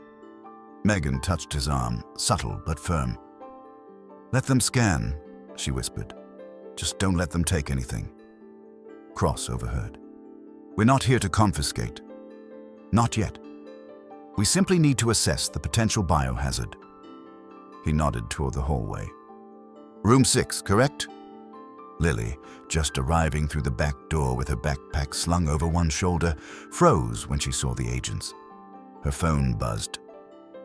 [SPEAKER 1] Megan touched his arm, subtle but firm. "Let them scan," she whispered. "Just don't let them take anything." Cross overheard. "We're not here to confiscate. Not yet. We simply need to assess the potential biohazard." He nodded toward the hallway. "Room 6, correct?" Lily, just arriving through the back door with her backpack slung over one shoulder, froze when she saw the agents. Her phone buzzed.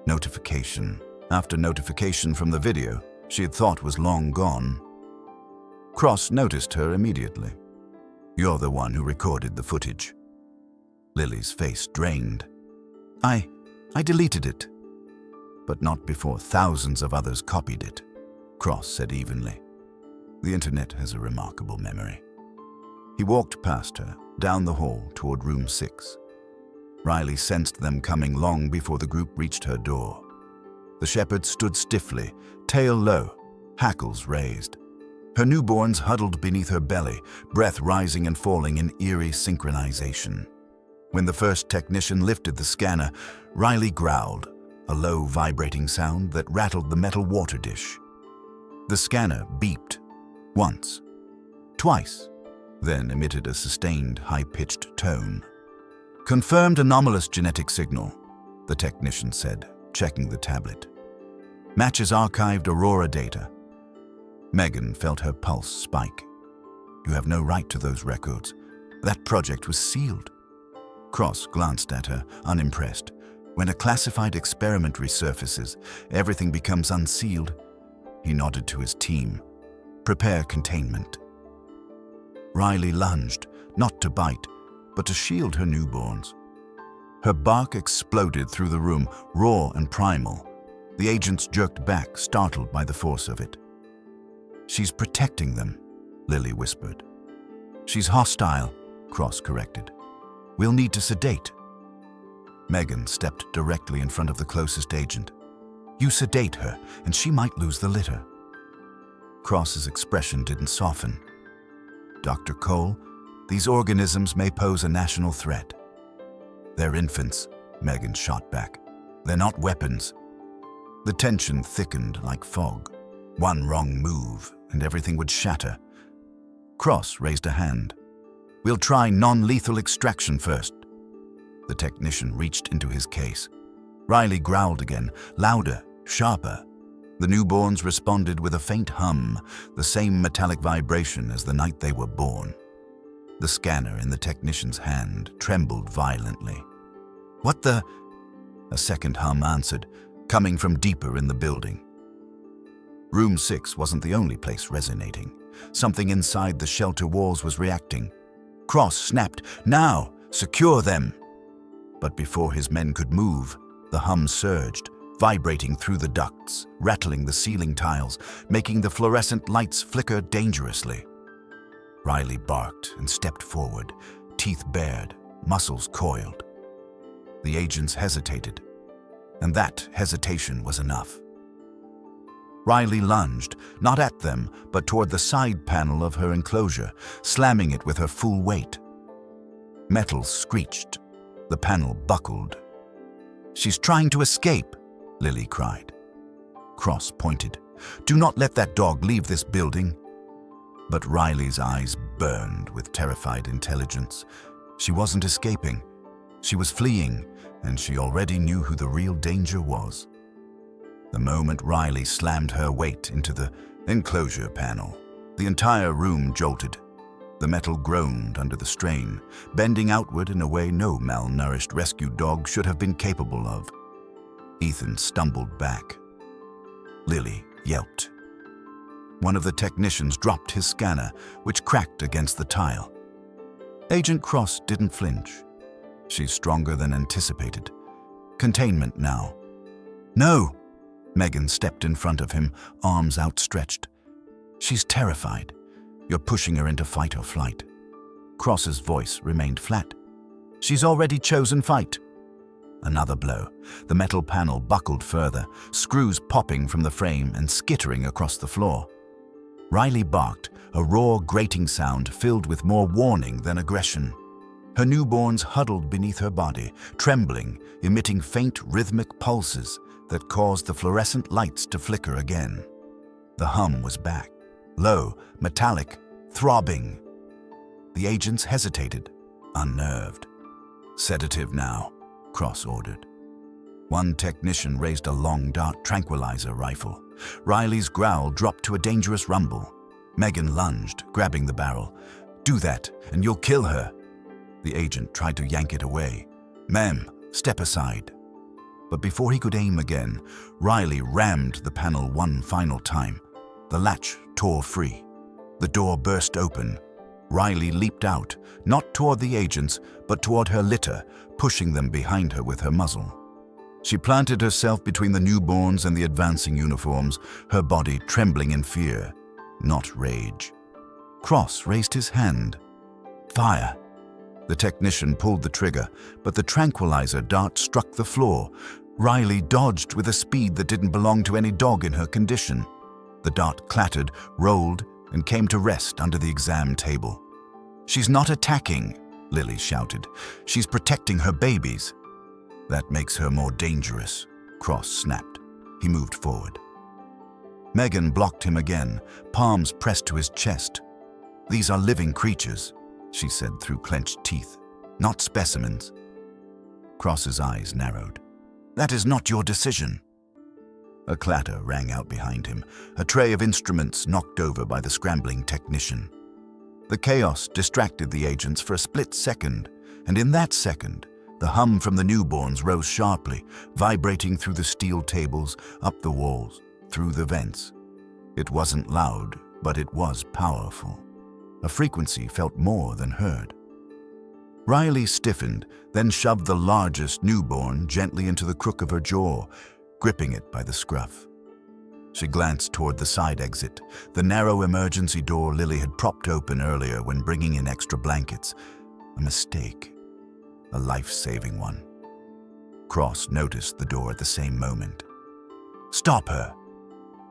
[SPEAKER 1] Notification after notification from the video she had thought was long gone. Cross noticed her immediately. "You're the one who recorded the footage." Lily's face drained. I deleted it." "But not before thousands of others copied it," Cross said evenly. "The internet has a remarkable memory." He walked past her, down the hall toward room 6. Riley sensed them coming long before the group reached her door. The shepherd stood stiffly, tail low, hackles raised. Her newborns huddled beneath her belly, breath rising and falling in eerie synchronization. When the first technician lifted the scanner, Riley growled, a low vibrating sound that rattled the metal water dish. The scanner beeped. Once. Twice. Then emitted a sustained, high-pitched tone. "Confirmed anomalous genetic signal," the technician said, checking the tablet. "Matches archived Aurora data." Megan felt her pulse spike. "You have no right to those records. That project was sealed." Cross glanced at her, unimpressed. When a classified experiment resurfaces, everything becomes unsealed. He nodded to his team. "Prepare containment." Riley lunged, not to bite, but to shield her newborns. Her bark exploded through the room, raw and primal. The agents jerked back, startled by the force of it. "She's protecting them," Lily whispered. "She's hostile," Cross corrected. "We'll need to sedate." Megan stepped directly in front of the closest agent. "You sedate her, and she might lose the litter." Cross's expression didn't soften. "Dr. Cole, these organisms may pose a national threat." "They're infants," Megan shot back. "They're not weapons." The tension thickened like fog. One wrong move, and everything would shatter. Cross raised a hand. "We'll try non-lethal extraction first." The technician reached into his case. Riley growled again, louder, sharper. The newborns responded with a faint hum, the same metallic vibration as the night they were born. The scanner in the technician's hand trembled violently. "What the?" A second hum answered, coming from deeper in the building. Room 6 wasn't the only place resonating. Something inside the shelter walls was reacting. Cross snapped, "Now! Secure them!" But before his men could move, the hum surged, vibrating through the ducts, rattling the ceiling tiles, making the fluorescent lights flicker dangerously. Riley barked and stepped forward, teeth bared, muscles coiled. The agents hesitated, and that hesitation was enough. Riley lunged, not at them, but toward the side panel of her enclosure, slamming it with her full weight. Metal screeched. The panel buckled. "She's trying to escape," Lily cried. Cross pointed. "Do not let that dog leave this building." But Riley's eyes burned with terrified intelligence. She wasn't escaping. She was fleeing, and she already knew who the real danger was. The moment Riley slammed her weight into the enclosure panel, the entire room jolted. The metal groaned under the strain, bending outward in a way no malnourished rescue dog should have been capable of. Ethan stumbled back. Lily yelped. One of the technicians dropped his scanner, which cracked against the tile. Agent Cross didn't flinch. She's stronger than anticipated. Containment now. "No!" Megan stepped in front of him, arms outstretched. "She's terrified. You're pushing her into fight or flight." Cross's voice remained flat. "She's already chosen fight." Another blow. The metal panel buckled further, screws popping from the frame and skittering across the floor. Riley barked, a raw, grating sound filled with more warning than aggression. Her newborns huddled beneath her body, trembling, emitting faint rhythmic pulses that caused the fluorescent lights to flicker again. The hum was back, low, metallic, throbbing. The agents hesitated, unnerved. "Sedative now," Cross ordered. One technician raised a long dart tranquilizer rifle. Riley's growl dropped to a dangerous rumble. Megan lunged, grabbing the barrel. "Do that, and you'll kill her." The agent tried to yank it away. "Ma'am, step aside." But before he could aim again, Riley rammed the panel one final time. The latch tore free. The door burst open. Riley leaped out, not toward the agents, but toward her litter, pushing them behind her with her muzzle. She planted herself between the newborns and the advancing uniforms, her body trembling in fear, not rage. Cross raised his hand. "Fire!" The technician pulled the trigger, but the tranquilizer dart struck the floor. Riley dodged with a speed that didn't belong to any dog in her condition. The dart clattered, rolled, and came to rest under the exam table. "She's not attacking," Lily shouted. "She's protecting her babies." "That makes her more dangerous," Cross snapped. He moved forward. Megan blocked him again, palms pressed to his chest. "These are living creatures," she said through clenched teeth, "not specimens." Cross's eyes narrowed. "That is not your decision." A clatter rang out behind him, a tray of instruments knocked over by the scrambling technician. The chaos distracted the agents for a split second, and in that second, the hum from the newborns rose sharply, vibrating through the steel tables, up the walls, through the vents. It wasn't loud, but it was powerful. A frequency felt more than heard. Riley stiffened, then shoved the largest newborn gently into the crook of her jaw, gripping it by the scruff. She glanced toward the side exit, the narrow emergency door Lily had propped open earlier when bringing in extra blankets. A mistake. A life-saving one. Cross noticed the door at the same moment. "Stop her!"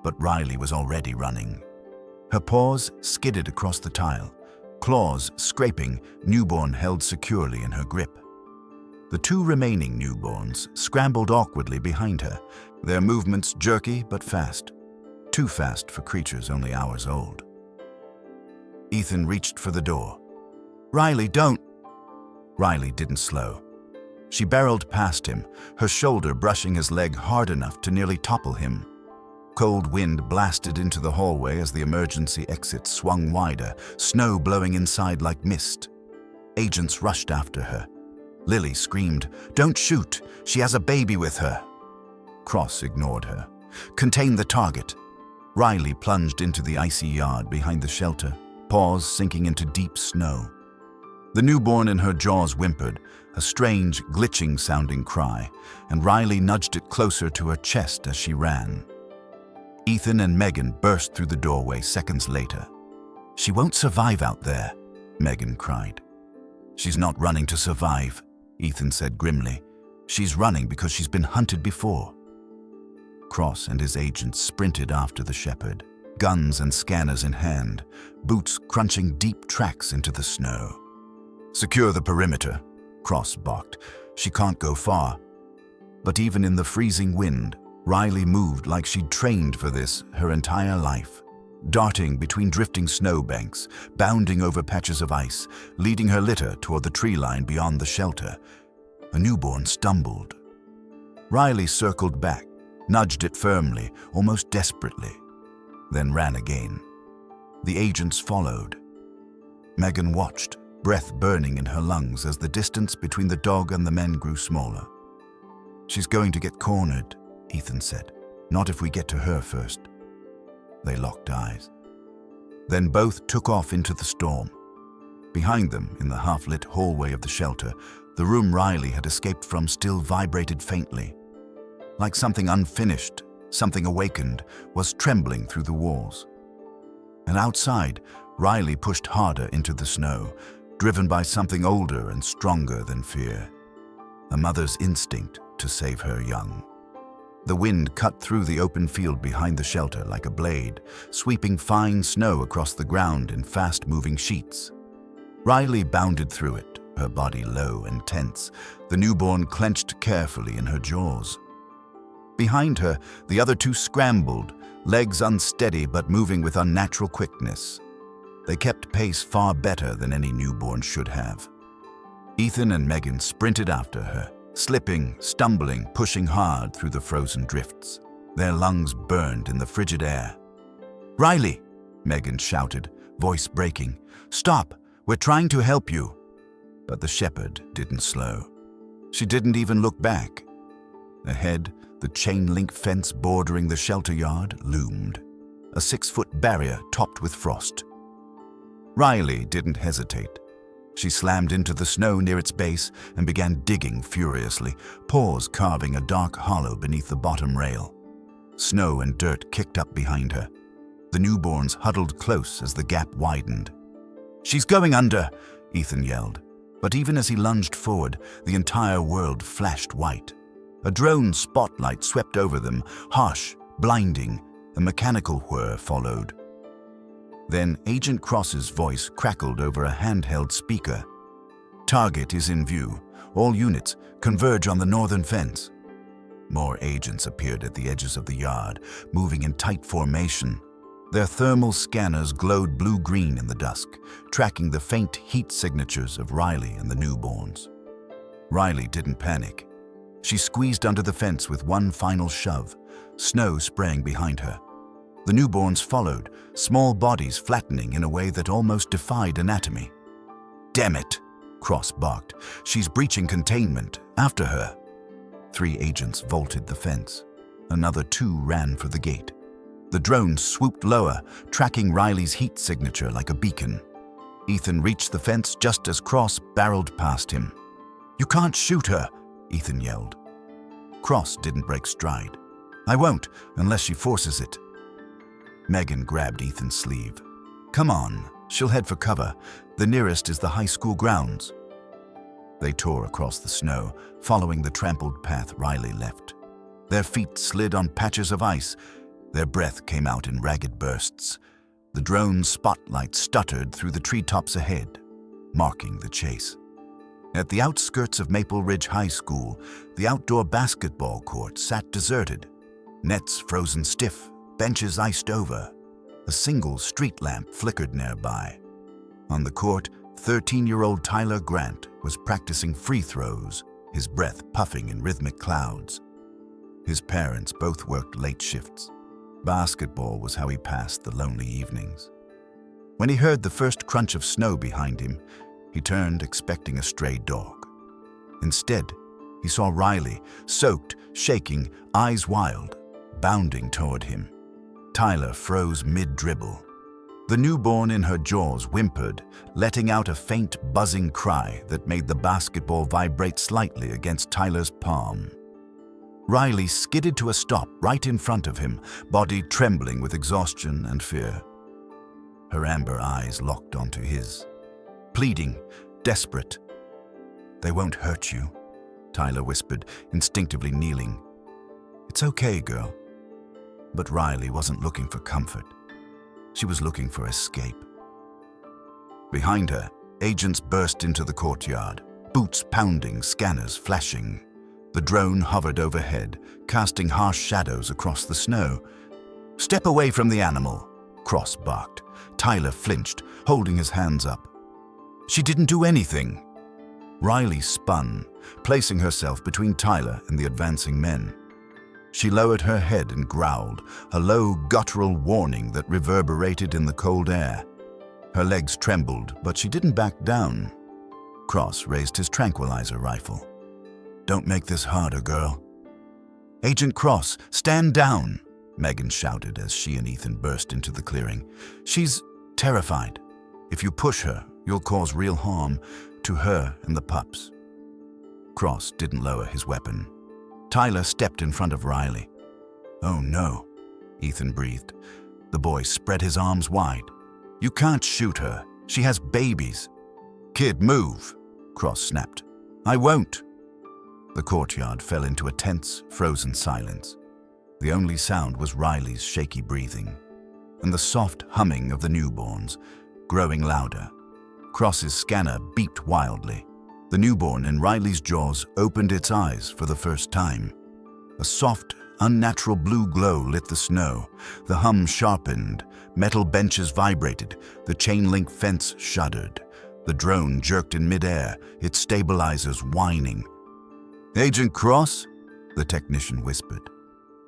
[SPEAKER 1] But Riley was already running. Her paws skidded across the tile, claws scraping, newborn held securely in her grip. The two remaining newborns scrambled awkwardly behind her, their movements jerky but fast. Too fast for creatures only hours old. Ethan reached for the door. "Riley, don't!" Riley didn't slow. She barreled past him, her shoulder brushing his leg hard enough to nearly topple him. Cold wind blasted into the hallway as the emergency exit swung wider, snow blowing inside like mist. Agents rushed after her. Lily screamed, "Don't shoot! She has a baby with her!" Cross ignored her. "Contain the target." Riley plunged into the icy yard behind the shelter, paws sinking into deep snow. The newborn in her jaws whimpered, a strange, glitching-sounding cry, and Riley nudged it closer to her chest as she ran. Ethan and Megan burst through the doorway seconds later. "She won't survive out there," Megan cried. "She's not running to survive," Ethan said grimly. "She's running because she's been hunted before." Cross and his agents sprinted after the shepherd, guns and scanners in hand, boots crunching deep tracks into the snow. "Secure the perimeter," Cross barked. "She can't go far." But even in the freezing wind, Riley moved like she'd trained for this her entire life, darting between drifting snowbanks, bounding over patches of ice, leading her litter toward the tree line beyond the shelter. A newborn stumbled. Riley circled back, nudged it firmly, almost desperately, then ran again. The agents followed. Megan watched, breath burning in her lungs as the distance between the dog and the men grew smaller. "She's going to get cornered," Ethan said. "Not if we get to her first." They locked eyes. Then both took off into the storm. Behind them, in the half-lit hallway of the shelter, the room Riley had escaped from still vibrated faintly. Like something unfinished, something awakened, was trembling through the walls. And outside, Riley pushed harder into the snow, driven by something older and stronger than fear. A mother's instinct to save her young. The wind cut through the open field behind the shelter like a blade, sweeping fine snow across the ground in fast-moving sheets. Riley bounded through it, her body low and tense, the newborn clenched carefully in her jaws. Behind her, the other two scrambled, legs unsteady but moving with unnatural quickness. They kept pace far better than any newborn should have. Ethan and Megan sprinted after her, slipping, stumbling, pushing hard through the frozen drifts. Their lungs burned in the frigid air. "Riley!" Megan shouted, voice breaking. "Stop! We're trying to help you!" But the shepherd didn't slow. She didn't even look back. Ahead, the chain-link fence bordering the shelter yard loomed, a 6-foot barrier topped with frost. Riley didn't hesitate. She slammed into the snow near its base and began digging furiously, paws carving a dark hollow beneath the bottom rail. Snow and dirt kicked up behind her. The newborns huddled close as the gap widened. "She's going under!" Ethan yelled. But even as he lunged forward, the entire world flashed white. A drone spotlight swept over them, harsh, blinding. A mechanical whir followed. Then Agent Cross's voice crackled over a handheld speaker. "Target is in view. All units, converge on the northern fence." More agents appeared at the edges of the yard, moving in tight formation. Their thermal scanners glowed blue-green in the dusk, tracking the faint heat signatures of Riley and the newborns. Riley didn't panic. She squeezed under the fence with one final shove, snow spraying behind her. The newborns followed, small bodies flattening in a way that almost defied anatomy. "Damn it!" Cross barked. "She's breaching containment. After her." 3 agents vaulted the fence. Another 2 ran for the gate. The drone swooped lower, tracking Riley's heat signature like a beacon. Ethan reached the fence just as Cross barreled past him. "You can't shoot her!" Ethan yelled. Cross didn't break stride. "I won't, unless she forces it." Megan grabbed Ethan's sleeve. "Come on, she'll head for cover. The nearest is the high school grounds." They tore across the snow, following the trampled path Riley left. Their feet slid on patches of ice. Their breath came out in ragged bursts. The drone's spotlight stuttered through the treetops ahead, marking the chase. At the outskirts of Maple Ridge High School, the outdoor basketball court sat deserted. Nets frozen stiff, benches iced over. A single street lamp flickered nearby. On the court, 13-year-old Tyler Grant was practicing free throws, his breath puffing in rhythmic clouds. His parents both worked late shifts. Basketball was how he passed the lonely evenings. When he heard the first crunch of snow behind him, he turned expecting a stray dog. Instead, he saw Riley, soaked, shaking, eyes wild, bounding toward him. Tyler froze mid-dribble. The newborn in her jaws whimpered, letting out a faint, buzzing cry that made the basketball vibrate slightly against Tyler's palm. Riley skidded to a stop right in front of him, body trembling with exhaustion and fear. Her amber eyes locked onto his, pleading, desperate. "They won't hurt you," Tyler whispered, instinctively kneeling. "It's okay, girl." But Riley wasn't looking for comfort. She was looking for escape. Behind her, agents burst into the courtyard, boots pounding, scanners flashing. The drone hovered overhead, casting harsh shadows across the snow. "Step away from the animal," Cross barked. Tyler flinched, holding his hands up. "She didn't do anything." Riley spun, placing herself between Tyler and the advancing men. She lowered her head and growled, a low, guttural warning that reverberated in the cold air. Her legs trembled, but she didn't back down. Cross raised his tranquilizer rifle. "Don't make this harder, girl." "Agent Cross, stand down," Megan shouted as she and Ethan burst into the clearing. "She's terrified. If you push her, you'll cause real harm to her and the pups." Cross didn't lower his weapon. Tyler stepped in front of Riley. "Oh no," Ethan breathed. The boy spread his arms wide. "You can't shoot her. She has babies." "Kid, move," Cross snapped. "I won't." The courtyard fell into a tense, frozen silence. The only sound was Riley's shaky breathing and the soft humming of the newborns, growing louder. Cross's scanner beeped wildly. The newborn in Riley's jaws opened its eyes for the first time. A soft, unnatural blue glow lit the snow. The hum sharpened. Metal benches vibrated. The chain-link fence shuddered. The drone jerked in midair, its stabilizers whining. "Agent Cross?" the technician whispered.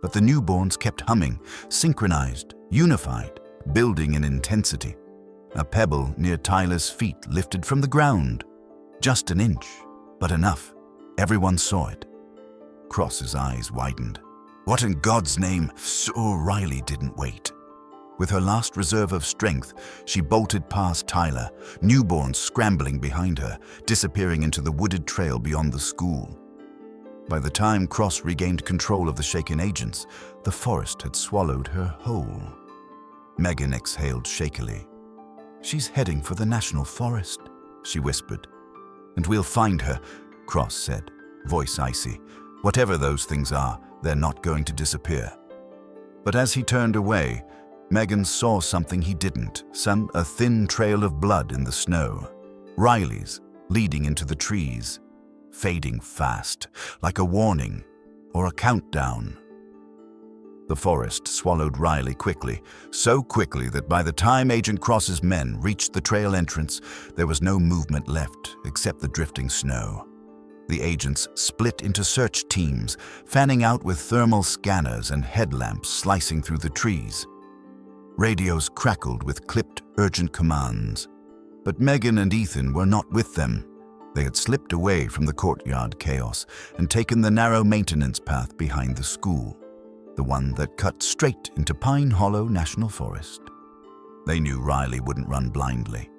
[SPEAKER 1] But the newborns kept humming, synchronized, unified, building in intensity. A pebble near Tyler's feet lifted from the ground. Just an inch, but enough. Everyone saw it. Cross's eyes widened. What in God's name? So Riley didn't wait. With her last reserve of strength, she bolted past Tyler, newborns scrambling behind her, disappearing into the wooded trail beyond the school. By the time Cross regained control of the shaken agents, the forest had swallowed her whole. Megan exhaled shakily. "She's heading for the national forest," she whispered. "And we'll find her," Cross said, voice icy. "Whatever those things are, they're not going to disappear." But as he turned away, Megan saw something he didn't, a thin trail of blood in the snow. Riley's, leading into the trees, fading fast, like a warning or a countdown. The forest swallowed Riley quickly, so quickly that by the time Agent Cross's men reached the trail entrance, there was no movement left except the drifting snow. The agents split into search teams, fanning out with thermal scanners and headlamps slicing through the trees. Radios crackled with clipped, urgent commands. But Megan and Ethan were not with them. They had slipped away from the courtyard chaos and taken the narrow maintenance path behind the school, the one that cut straight into Pine Hollow National Forest. They knew Riley wouldn't run blindly.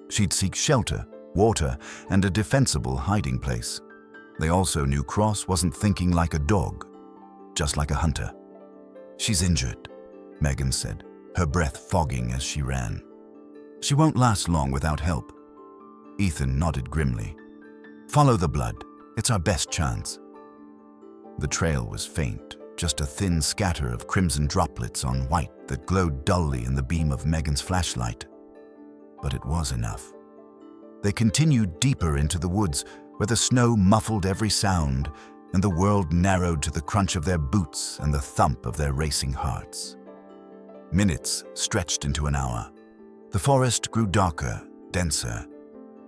[SPEAKER 1] She'd seek shelter, water, and a defensible hiding place. They also knew Cross wasn't thinking like a dog, just like a hunter. "She's injured," Megan said, her breath fogging as she ran. "She won't last long without help." Ethan nodded grimly. "Follow the blood. It's our best chance." The trail was faint, just a thin scatter of crimson droplets on white that glowed dully in the beam of Megan's flashlight. But it was enough. They continued deeper into the woods, where the snow muffled every sound, and the world narrowed to the crunch of their boots and the thump of their racing hearts. Minutes stretched into an hour. The forest grew darker, denser.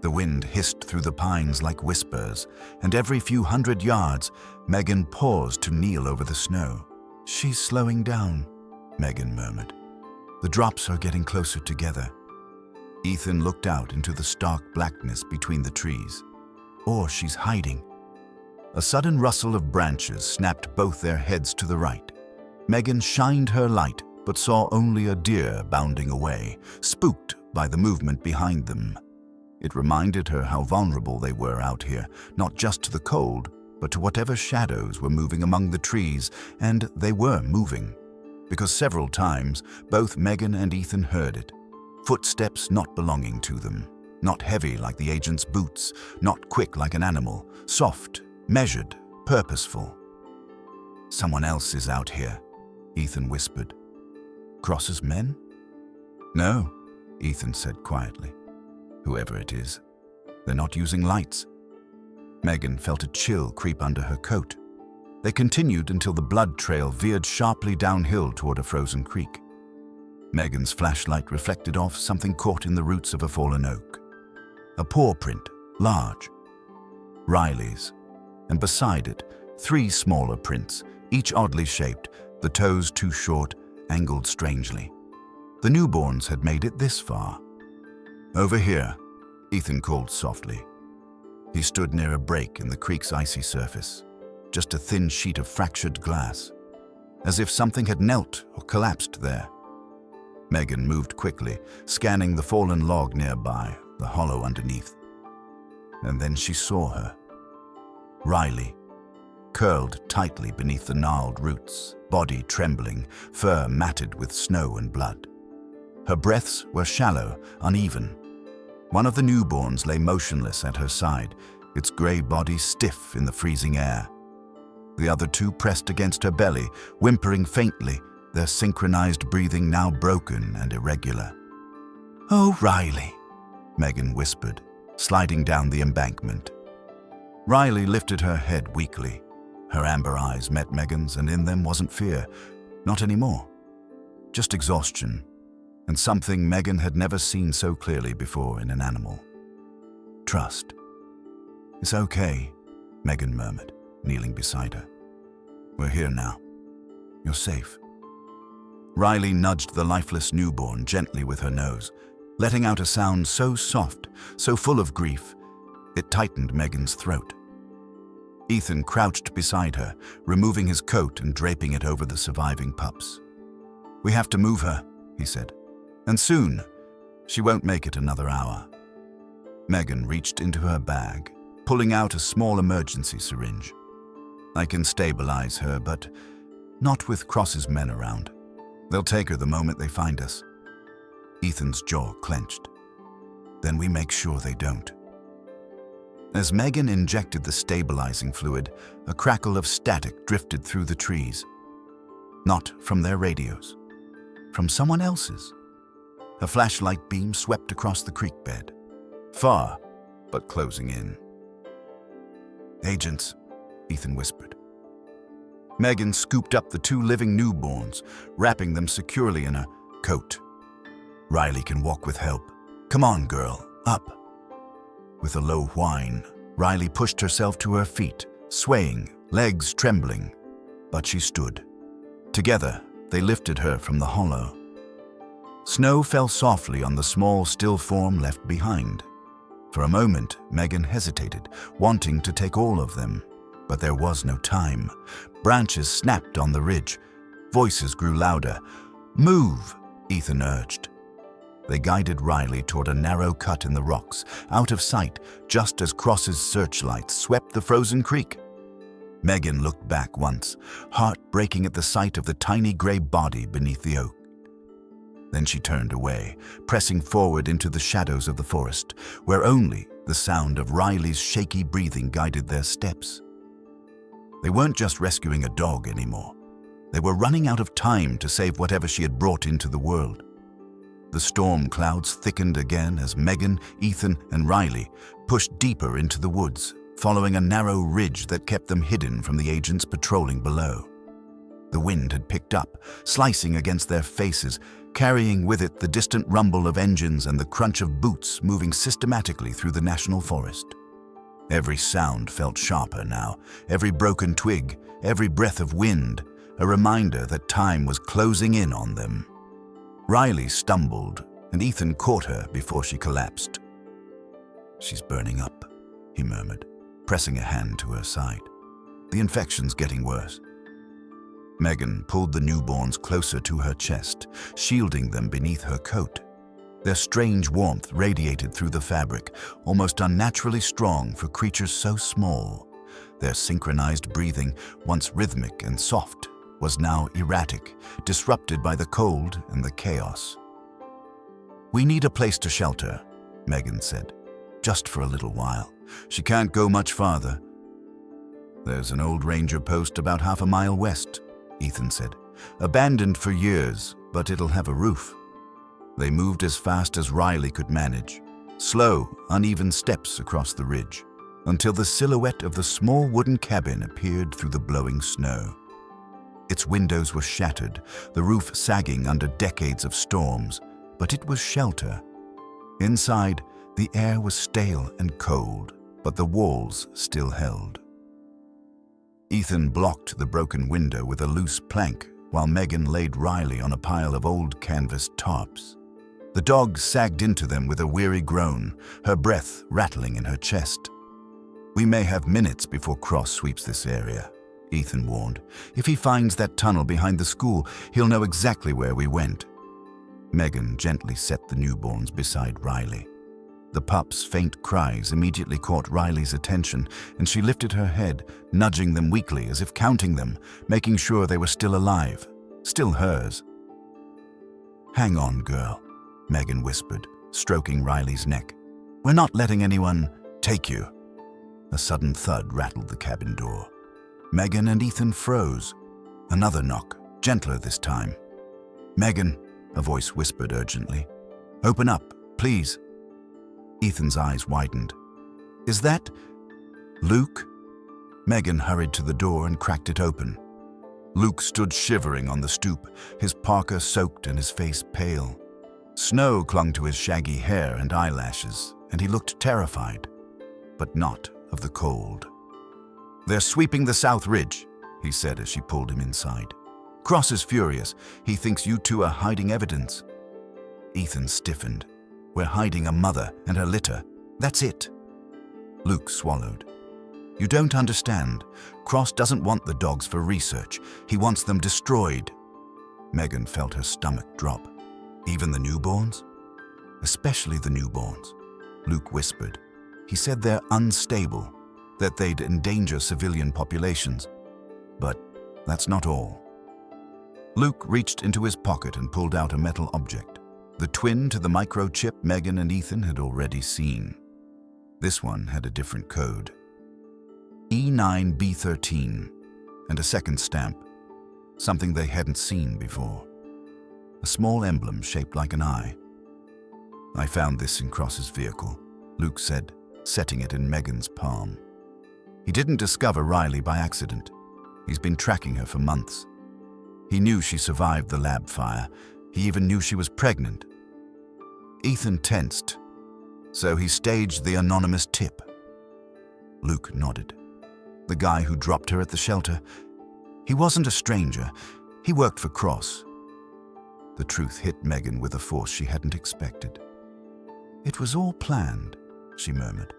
[SPEAKER 1] The wind hissed through the pines like whispers, and every few hundred yards, Megan paused to kneel over the snow. "She's slowing down," Megan murmured. "The drops are getting closer together." Ethan looked out into the stark blackness between the trees. "Or she's hiding." A sudden rustle of branches snapped both their heads to the right. Megan shined her light, but saw only a deer bounding away, spooked by the movement behind them. It reminded her how vulnerable they were out here, not just to the cold, but to whatever shadows were moving among the trees, and they were moving. Because several times, both Megan and Ethan heard it. Footsteps not belonging to them, not heavy like the agent's boots, not quick like an animal, soft, measured, purposeful. "Someone else is out here," Ethan whispered. "Cross's men?" "No," Ethan said quietly. "Whoever it is, they're not using lights." Megan felt a chill creep under her coat. They continued until the blood trail veered sharply downhill toward a frozen creek. Megan's flashlight reflected off something caught in the roots of a fallen oak. A paw print, large. Riley's, and beside it, 3 smaller prints, each oddly shaped, the toes too short, angled strangely. The newborns had made it this far. "Over here," Ethan called softly. He stood near a break in the creek's icy surface, just a thin sheet of fractured glass, as if something had knelt or collapsed there. Megan moved quickly, scanning the fallen log nearby, the hollow underneath. And then she saw her. Riley, curled tightly beneath the gnarled roots, body trembling, fur matted with snow and blood. Her breaths were shallow, uneven. One of the newborns lay motionless at her side, its gray body stiff in the freezing air. The other 2 pressed against her belly, whimpering faintly, their synchronized breathing now broken and irregular. "Oh, Riley," Megan whispered, sliding down the embankment. Riley lifted her head weakly. Her amber eyes met Megan's, and in them wasn't fear. Not anymore. Just exhaustion, and something Megan had never seen so clearly before in an animal. Trust. "It's okay," Megan murmured, kneeling beside her. "We're here now. You're safe." Riley nudged the lifeless newborn gently with her nose, letting out a sound so soft, so full of grief, it tightened Megan's throat. Ethan crouched beside her, removing his coat and draping it over the surviving pups. "We have to move her," he said. "And soon. She won't make it another hour." Megan reached into her bag, pulling out a small emergency syringe. "I can stabilize her, but not with Cross's men around. They'll take her the moment they find us." Ethan's jaw clenched. "Then we make sure they don't." As Megan injected the stabilizing fluid, a crackle of static drifted through the trees. Not from their radios. From someone else's. A flashlight beam swept across the creek bed. Far, but closing in. "Agents," Ethan whispered. Megan scooped up the 2 living newborns, wrapping them securely in a coat. "Riley can walk with help. Come on, girl, up." With a low whine, Riley pushed herself to her feet, swaying, legs trembling, but she stood. Together, they lifted her from the hollow. Snow fell softly on the small, still form left behind. For a moment, Megan hesitated, wanting to take all of them, but there was no time. Branches snapped on the ridge. Voices grew louder. "Move," Ethan urged. They guided Riley toward a narrow cut in the rocks, out of sight, just as Cross's searchlights swept the frozen creek. Megan looked back once, heart breaking at the sight of the tiny gray body beneath the oak. Then she turned away, pressing forward into the shadows of the forest, where only the sound of Riley's shaky breathing guided their steps. They weren't just rescuing a dog anymore. They were running out of time to save whatever she had brought into the world. The storm clouds thickened again as Megan, Ethan, and Riley pushed deeper into the woods, following a narrow ridge that kept them hidden from the agents patrolling below. The wind had picked up, slicing against their faces, carrying with it the distant rumble of engines and the crunch of boots moving systematically through the national forest. Every sound felt sharper now, every broken twig, every breath of wind, a reminder that time was closing in on them. Riley stumbled, and Ethan caught her before she collapsed. "She's burning up," he murmured, pressing a hand to her side. "The infection's getting worse." Megan pulled the newborns closer to her chest, shielding them beneath her coat. Their strange warmth radiated through the fabric, almost unnaturally strong for creatures so small. Their synchronized breathing, once rhythmic and soft, was now erratic, disrupted by the cold and the chaos. "We need a place to shelter," Megan said. "Just for a little while. She can't go much farther." "There's an old ranger post about half a mile west," Ethan said. "Abandoned for years, but it'll have a roof." They moved as fast as Riley could manage, slow, uneven steps across the ridge, until the silhouette of the small wooden cabin appeared through the blowing snow. Its windows were shattered, the roof sagging under decades of storms, but it was shelter. Inside, the air was stale and cold, but the walls still held. Ethan blocked the broken window with a loose plank, while Megan laid Riley on a pile of old canvas tarps. The dog sagged into them with a weary groan, her breath rattling in her chest. "We may have minutes before Cross sweeps this area," Ethan warned. "If he finds that tunnel behind the school, he'll know exactly where we went." Megan gently set the newborns beside Riley. The pup's faint cries immediately caught Riley's attention, and she lifted her head, nudging them weakly as if counting them, making sure they were still alive, still hers. "Hang on, girl," Megan whispered, stroking Riley's neck. "We're not letting anyone take you." A sudden thud rattled the cabin door. Megan and Ethan froze. Another knock, gentler this time. "Megan," a voice whispered urgently. "Open up, please." Ethan's eyes widened. "Is that Luke?" Megan hurried to the door and cracked it open. Luke stood shivering on the stoop, his parka soaked and his face pale. Snow clung to his shaggy hair and eyelashes, and he looked terrified, but not of the cold. "They're sweeping the South Ridge," he said as she pulled him inside. "Cross is furious. He thinks you two are hiding evidence." Ethan stiffened. "We're hiding a mother and her litter. That's it." Luke swallowed. "You don't understand. Cross doesn't want the dogs for research. He wants them destroyed." Megan felt her stomach drop. "Even the newborns?" "Especially the newborns," Luke whispered. "He said they're unstable, that they'd endanger civilian populations. But that's not all." Luke reached into his pocket and pulled out a metal object, the twin to the microchip Megan and Ethan had already seen. This one had a different code. E9B13, and a second stamp, something they hadn't seen before. A small emblem shaped like an eye. "I found this in Cross's vehicle," Luke said, setting it in Megan's palm. "He didn't discover Riley by accident. He's been tracking her for months. He knew she survived the lab fire. He even knew she was pregnant." Ethan tensed. "So he staged the anonymous tip." Luke nodded. "The guy who dropped her at the shelter, he wasn't a stranger. He worked for Cross." The truth hit Megan with a force she hadn't expected. "It was all planned," she murmured.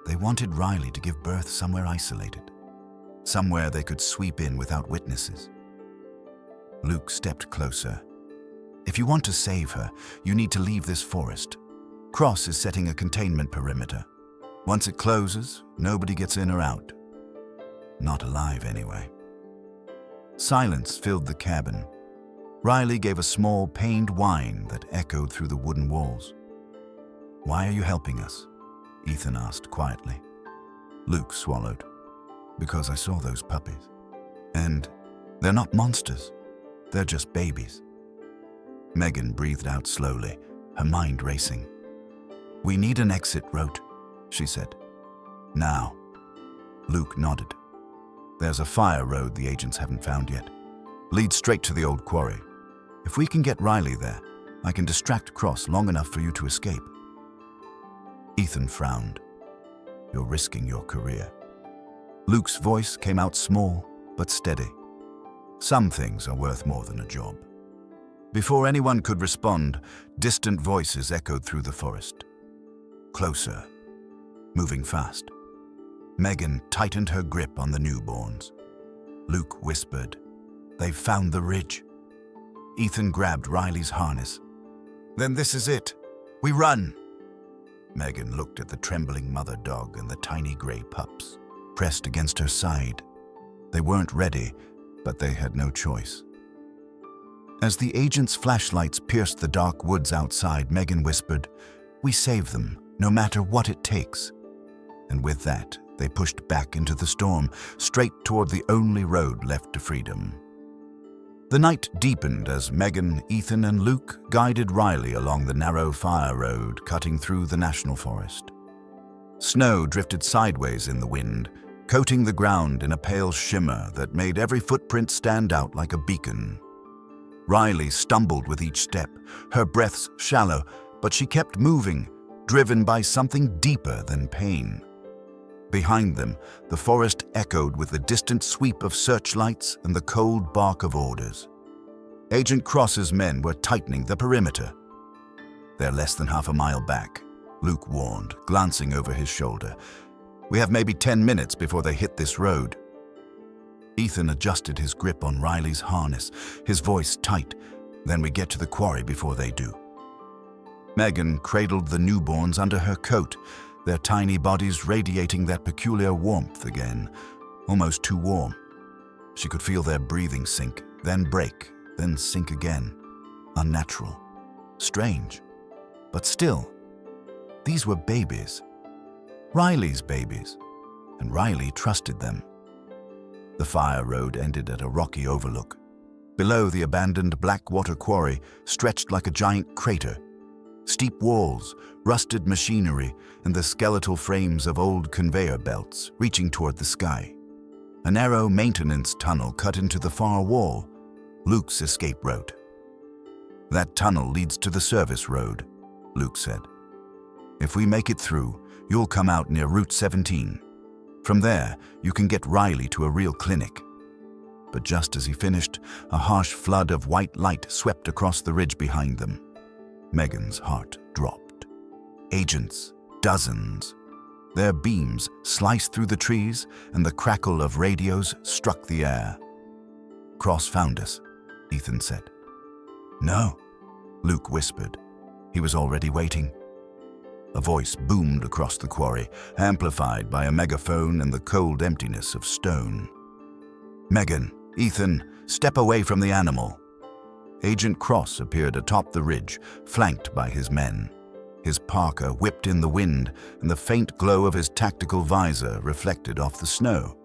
[SPEAKER 1] "They wanted Riley to give birth somewhere isolated, somewhere they could sweep in without witnesses." Luke stepped closer. "If you want to save her, you need to leave this forest. Cross is setting a containment perimeter. Once it closes, nobody gets in or out. Not alive, anyway." Silence filled the cabin. Riley gave a small, pained whine that echoed through the wooden walls. "Why are you helping us?" Ethan asked quietly. Luke swallowed. "Because I saw those puppies. And they're not monsters. They're just babies." Megan breathed out slowly, her mind racing. "We need an exit route," she said. "Now." Luke nodded. "There's a fire road the agents haven't found yet. Leads straight to the old quarry. If we can get Riley there, I can distract Cross long enough for you to escape." Ethan frowned. "You're risking your career." Luke's voice came out small but steady. Some things are worth more than a job. Before anyone could respond, distant voices echoed through the forest. Closer, moving fast. Megan tightened her grip on the newborns. Luke whispered, "They've found the ridge." Ethan grabbed Riley's harness. "Then this is it. We run." Megan looked at the trembling mother dog and the tiny gray pups, pressed against her side. They weren't ready, but they had no choice. As the agent's flashlights pierced the dark woods outside, Megan whispered, "We save them, no matter what it takes." And with that, they pushed back into the storm, straight toward the only road left to freedom. The night deepened as Megan, Ethan, and Luke guided Riley along the narrow fire road cutting through the national forest. Snow drifted sideways in the wind, coating the ground in a pale shimmer that made every footprint stand out like a beacon. Riley stumbled with each step, her breaths shallow, but she kept moving, driven by something deeper than pain. Behind them, the forest echoed with the distant sweep of searchlights and the cold bark of orders. Agent Cross's men were tightening the perimeter. "They're less than half a mile back," Luke warned, glancing over his shoulder. "We have maybe 10 minutes before they hit this road." Ethan adjusted his grip on Riley's harness, his voice tight. "Then we get to the quarry before they do." Megan cradled the newborns under her coat, their tiny bodies radiating that peculiar warmth again, almost too warm. She could feel their breathing sink, then break, then sink again. Unnatural. Strange. But still, these were babies. Riley's babies. And Riley trusted them. The fire road ended at a rocky overlook. Below, the abandoned Blackwater quarry stretched like a giant crater. Steep walls, rusted machinery, and the skeletal frames of old conveyor belts reaching toward the sky. A narrow maintenance tunnel cut into the far wall, Luke's escape route. "That tunnel leads to the service road," Luke said. "If we make it through, you'll come out near Route 17. From there, you can get Riley to a real clinic." But just as he finished, a harsh flood of white light swept across the ridge behind them. Megan's heart dropped. Agents, dozens. Their beams sliced through the trees, and the crackle of radios struck the air. "Cross found us," Ethan said. "No," Luke whispered. He was already waiting. A voice boomed across the quarry, amplified by a megaphone and the cold emptiness of stone. "Megan, Ethan, step away from the animal." Agent Cross appeared atop the ridge, flanked by his men. His parka whipped in the wind, and the faint glow of his tactical visor reflected off the snow.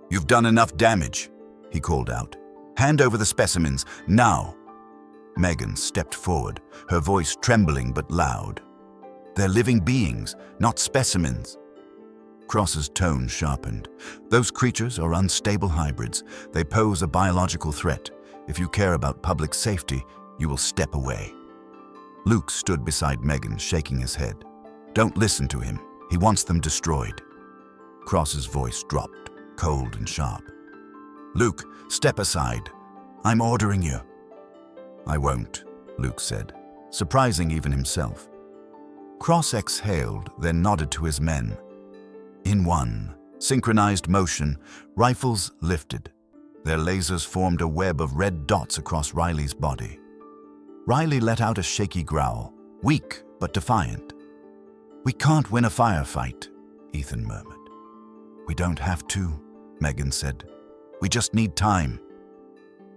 [SPEAKER 1] "You've done enough damage," he called out. "Hand over the specimens, now." Megan stepped forward, her voice trembling but loud. "They're living beings, not specimens." Cross's tone sharpened. "Those creatures are unstable hybrids. They pose a biological threat. If you care about public safety, you will step away." Luke stood beside Megan, shaking his head. "Don't listen to him. He wants them destroyed." Cross's voice dropped, cold and sharp. "Luke, step aside. I'm ordering you." "I won't," Luke said, surprising even himself. Cross exhaled, then nodded to his men. In one synchronized motion, rifles lifted. Their lasers formed a web of red dots across Riley's body. Riley let out a shaky growl, weak but defiant. "We can't win a firefight," Ethan murmured. "We don't have to," Megan said. "We just need time."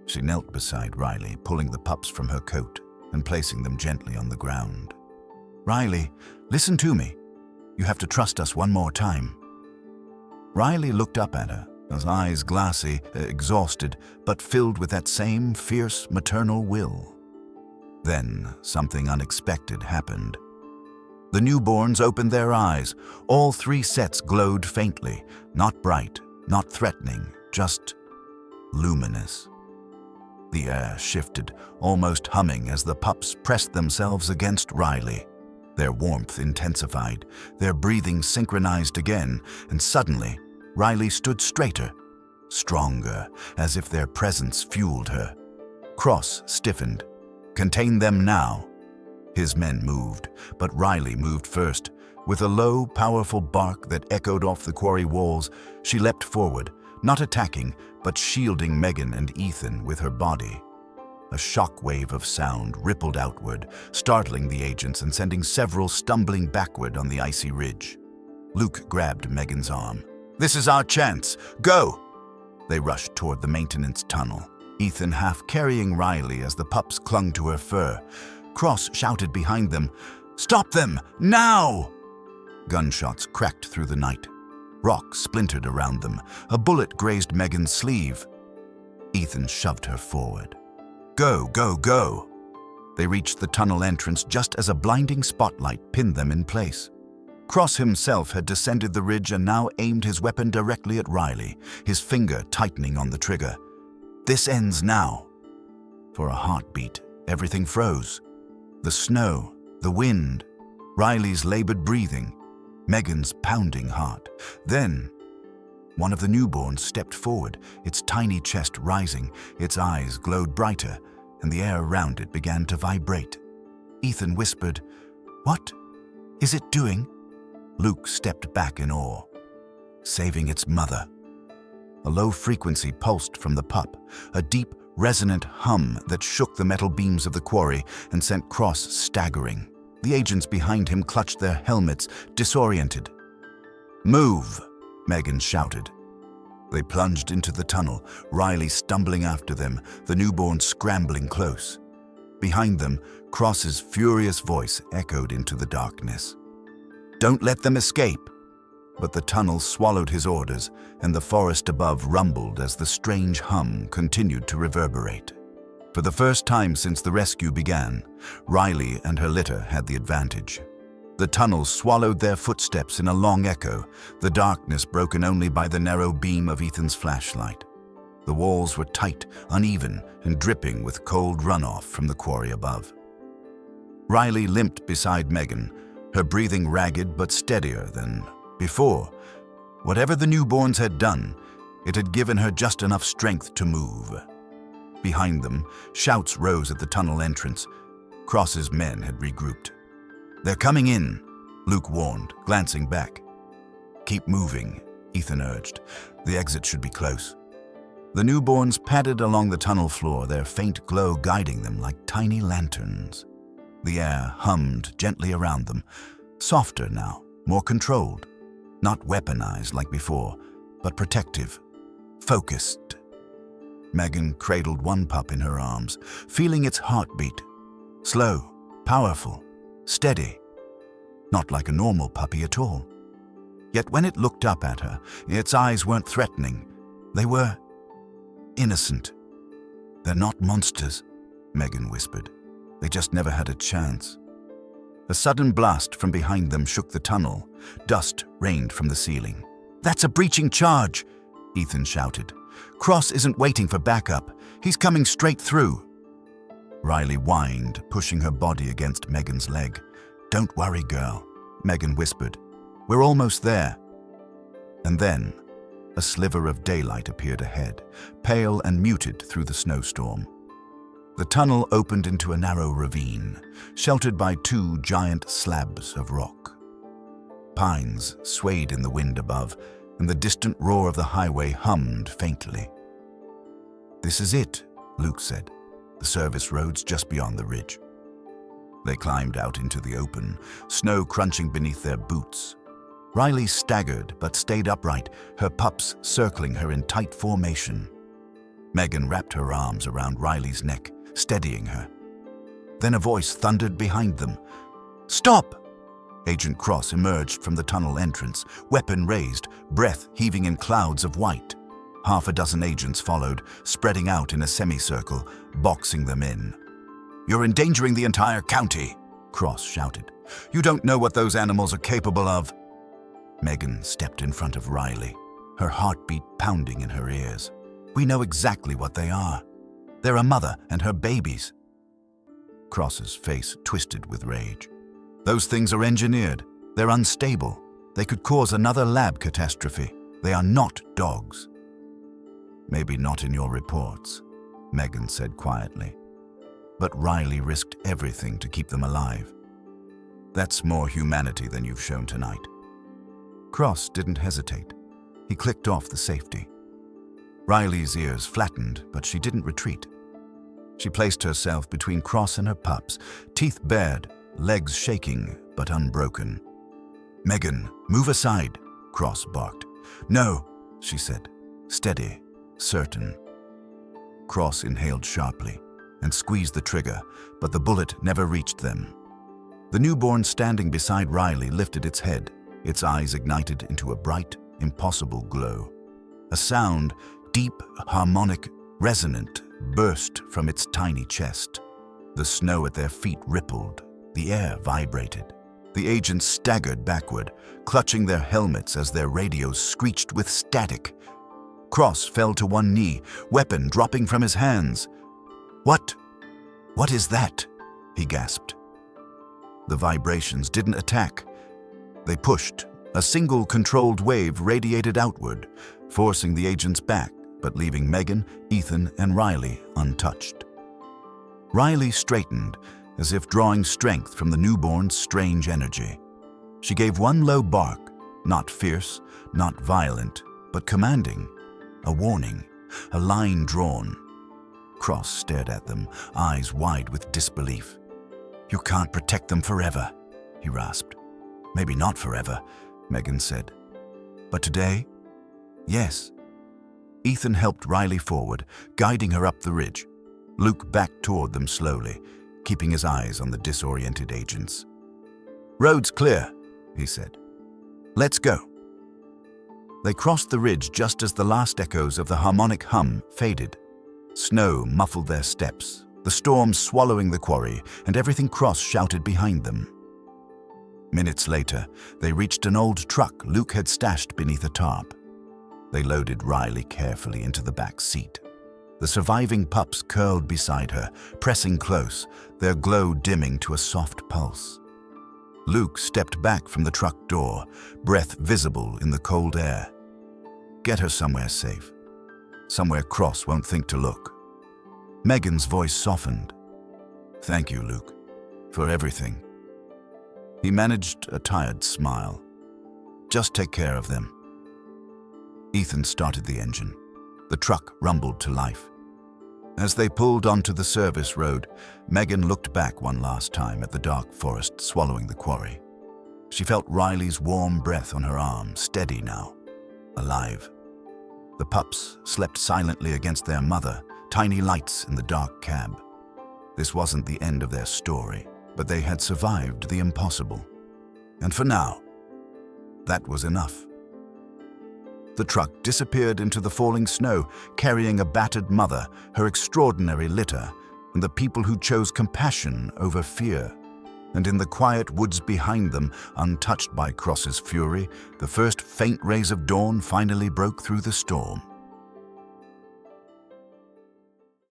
[SPEAKER 1] She knelt beside Riley, pulling the pups from her coat and placing them gently on the ground. "Riley, listen to me. You have to trust us one more time." Riley looked up at her, his eyes glassy, exhausted, but filled with that same fierce maternal will. Then something unexpected happened. The newborns opened their eyes. All three sets glowed faintly, not bright, not threatening, just luminous. The air shifted, almost humming as the pups pressed themselves against Riley. Their warmth intensified, their breathing synchronized again, and suddenly, Riley stood straighter. stronger, as if their presence fueled her. Cross stiffened. Contain them now. His men moved, but Riley moved first. With a low, powerful bark that echoed off the quarry walls, she leapt forward, not attacking, but shielding Megan and Ethan with her body. A shock wave of sound rippled outward, startling the agents and sending several stumbling backward on the icy ridge. Luke grabbed Megan's arm. "This is our chance. Go!" They rushed toward the maintenance tunnel, Ethan half carrying Riley as the pups clung to her fur. Cross shouted behind them, "Stop them, now!" Gunshots cracked through the night. Rocks splintered around them. A bullet grazed Megan's sleeve. Ethan shoved her forward. "Go, go, go!" They reached the tunnel entrance just as a blinding spotlight pinned them in place. Cross himself had descended the ridge and now aimed his weapon directly at Riley, his finger tightening on the trigger. This ends now. For a heartbeat, everything froze. The snow, the wind, Riley's labored breathing, Megan's pounding heart. Then, one of the newborns stepped forward, its tiny chest rising, its eyes glowed brighter, and the air around it began to vibrate. Ethan whispered, "What is it doing?" Luke stepped back in awe. "Saving its mother." A low frequency pulsed from the pup, a deep, resonant hum that shook the metal beams of the quarry and sent Cross staggering. The agents behind him clutched their helmets, disoriented. "Move!" Megan shouted. They plunged into the tunnel, Riley stumbling after them, the newborn scrambling close. Behind them, Cross's furious voice echoed into the darkness. "Don't let them escape!" But the tunnel swallowed his orders, and the forest above rumbled as the strange hum continued to reverberate. For the first time since the rescue began, Riley and her litter had the advantage. The tunnel swallowed their footsteps in a long echo, the darkness broken only by the narrow beam of Ethan's flashlight. The walls were tight, uneven, and dripping with cold runoff from the quarry above. Riley limped beside Megan, her breathing ragged but steadier than before. Whatever the newborns had done, it had given her just enough strength to move. Behind them, shouts rose at the tunnel entrance. Cross's men had regrouped. "They're coming in," Luke warned, glancing back. "Keep moving," Ethan urged. "The exit should be close." The newborns padded along the tunnel floor, their faint glow guiding them like tiny lanterns. The air hummed gently around them, softer now, more controlled. Not weaponized like before, but protective, focused. Megan cradled one pup in her arms, feeling its heartbeat. Slow, powerful, steady. Not like a normal puppy at all. Yet when it looked up at her, its eyes weren't threatening. They were innocent. "They're not monsters," Megan whispered. "They just never had a chance." A sudden blast from behind them shook the tunnel. Dust rained from the ceiling. "That's a breaching charge!" Ethan shouted. "Cross isn't waiting for backup. He's coming straight through." Riley whined, pushing her body against Megan's leg. "Don't worry, girl," Megan whispered. "We're almost there." And then, a sliver of daylight appeared ahead, pale and muted through the snowstorm. The tunnel opened into a narrow ravine, sheltered by two giant slabs of rock. Pines swayed in the wind above, and the distant roar of the highway hummed faintly. "This is it," Luke said, "the service road's just beyond the ridge." They climbed out into the open, snow crunching beneath their boots. Riley staggered but stayed upright, her pups circling her in tight formation. Megan wrapped her arms around Riley's neck, steadying her. Then a voice thundered behind them. "Stop!" Agent Cross emerged from the tunnel entrance, weapon raised, breath heaving in clouds of white. Half a dozen agents followed, spreading out in a semicircle, boxing them in. "You're endangering the entire county," Cross shouted. "You don't know what those animals are capable of." Megan stepped in front of Riley, her heartbeat pounding in her ears. "We know exactly what they are. They're a mother and her babies." Cross's face twisted with rage. "Those things are engineered. They're unstable. They could cause another lab catastrophe. They are not dogs." Maybe not in your reports, Megan said quietly. But Riley risked everything to keep them alive. That's more humanity than you've shown tonight. Cross didn't hesitate. He clicked off the safety. Riley's ears flattened, but she didn't retreat. She placed herself between Cross and her pups, teeth bared, legs shaking but unbroken. "Megan, move aside," Cross barked. "No," she said, steady, certain. Cross inhaled sharply and squeezed the trigger, but the bullet never reached them. The newborn standing beside Riley lifted its head, its eyes ignited into a bright, impossible glow. A sound, deep, harmonic, resonant, burst from its tiny chest. The snow at their feet rippled, the air vibrated. The agents staggered backward, clutching their helmets as their radios screeched with static. Cross fell to one knee, weapon dropping from his hands. What is that?" he gasped. The vibrations didn't attack. They pushed. A single controlled wave radiated outward, forcing the agents back, but leaving Megan, Ethan, and Riley untouched. Riley straightened, as if drawing strength from the newborn's strange energy. She gave one low bark, not fierce, not violent, but commanding. A warning, a line drawn. Cross stared at them, eyes wide with disbelief. "You can't protect them forever," he rasped. "Maybe not forever," Megan said. "But today? Yes." Ethan helped Riley forward, guiding her up the ridge. Luke backed toward them slowly, keeping his eyes on the disoriented agents. "Road's clear," he said. "Let's go." They crossed the ridge just as the last echoes of the harmonic hum faded. Snow muffled their steps, the storm swallowing the quarry, and everything Cross shouted behind them. Minutes later, they reached an old truck Luke had stashed beneath a tarp. They loaded Riley carefully into the back seat. The surviving pups curled beside her, pressing close, their glow dimming to a soft pulse. Luke stepped back from the truck door, breath visible in the cold air. "Get her somewhere safe. Somewhere Cross won't think to look." Megan's voice softened. "Thank you, Luke, for everything." He managed a tired smile. "Just take care of them." Ethan started the engine. The truck rumbled to life. As they pulled onto the service road, Megan looked back one last time at the dark forest swallowing the quarry. She felt Riley's warm breath on her arm, steady now, alive. The pups slept silently against their mother, tiny lights in the dark cab. This wasn't the end of their story, but they had survived the impossible. And for now, that was enough. The truck disappeared into the falling snow, carrying a battered mother, her extraordinary litter, and the people who chose compassion over fear. And in the quiet woods behind them, untouched by Cross's fury, the first faint rays of dawn finally broke through the storm.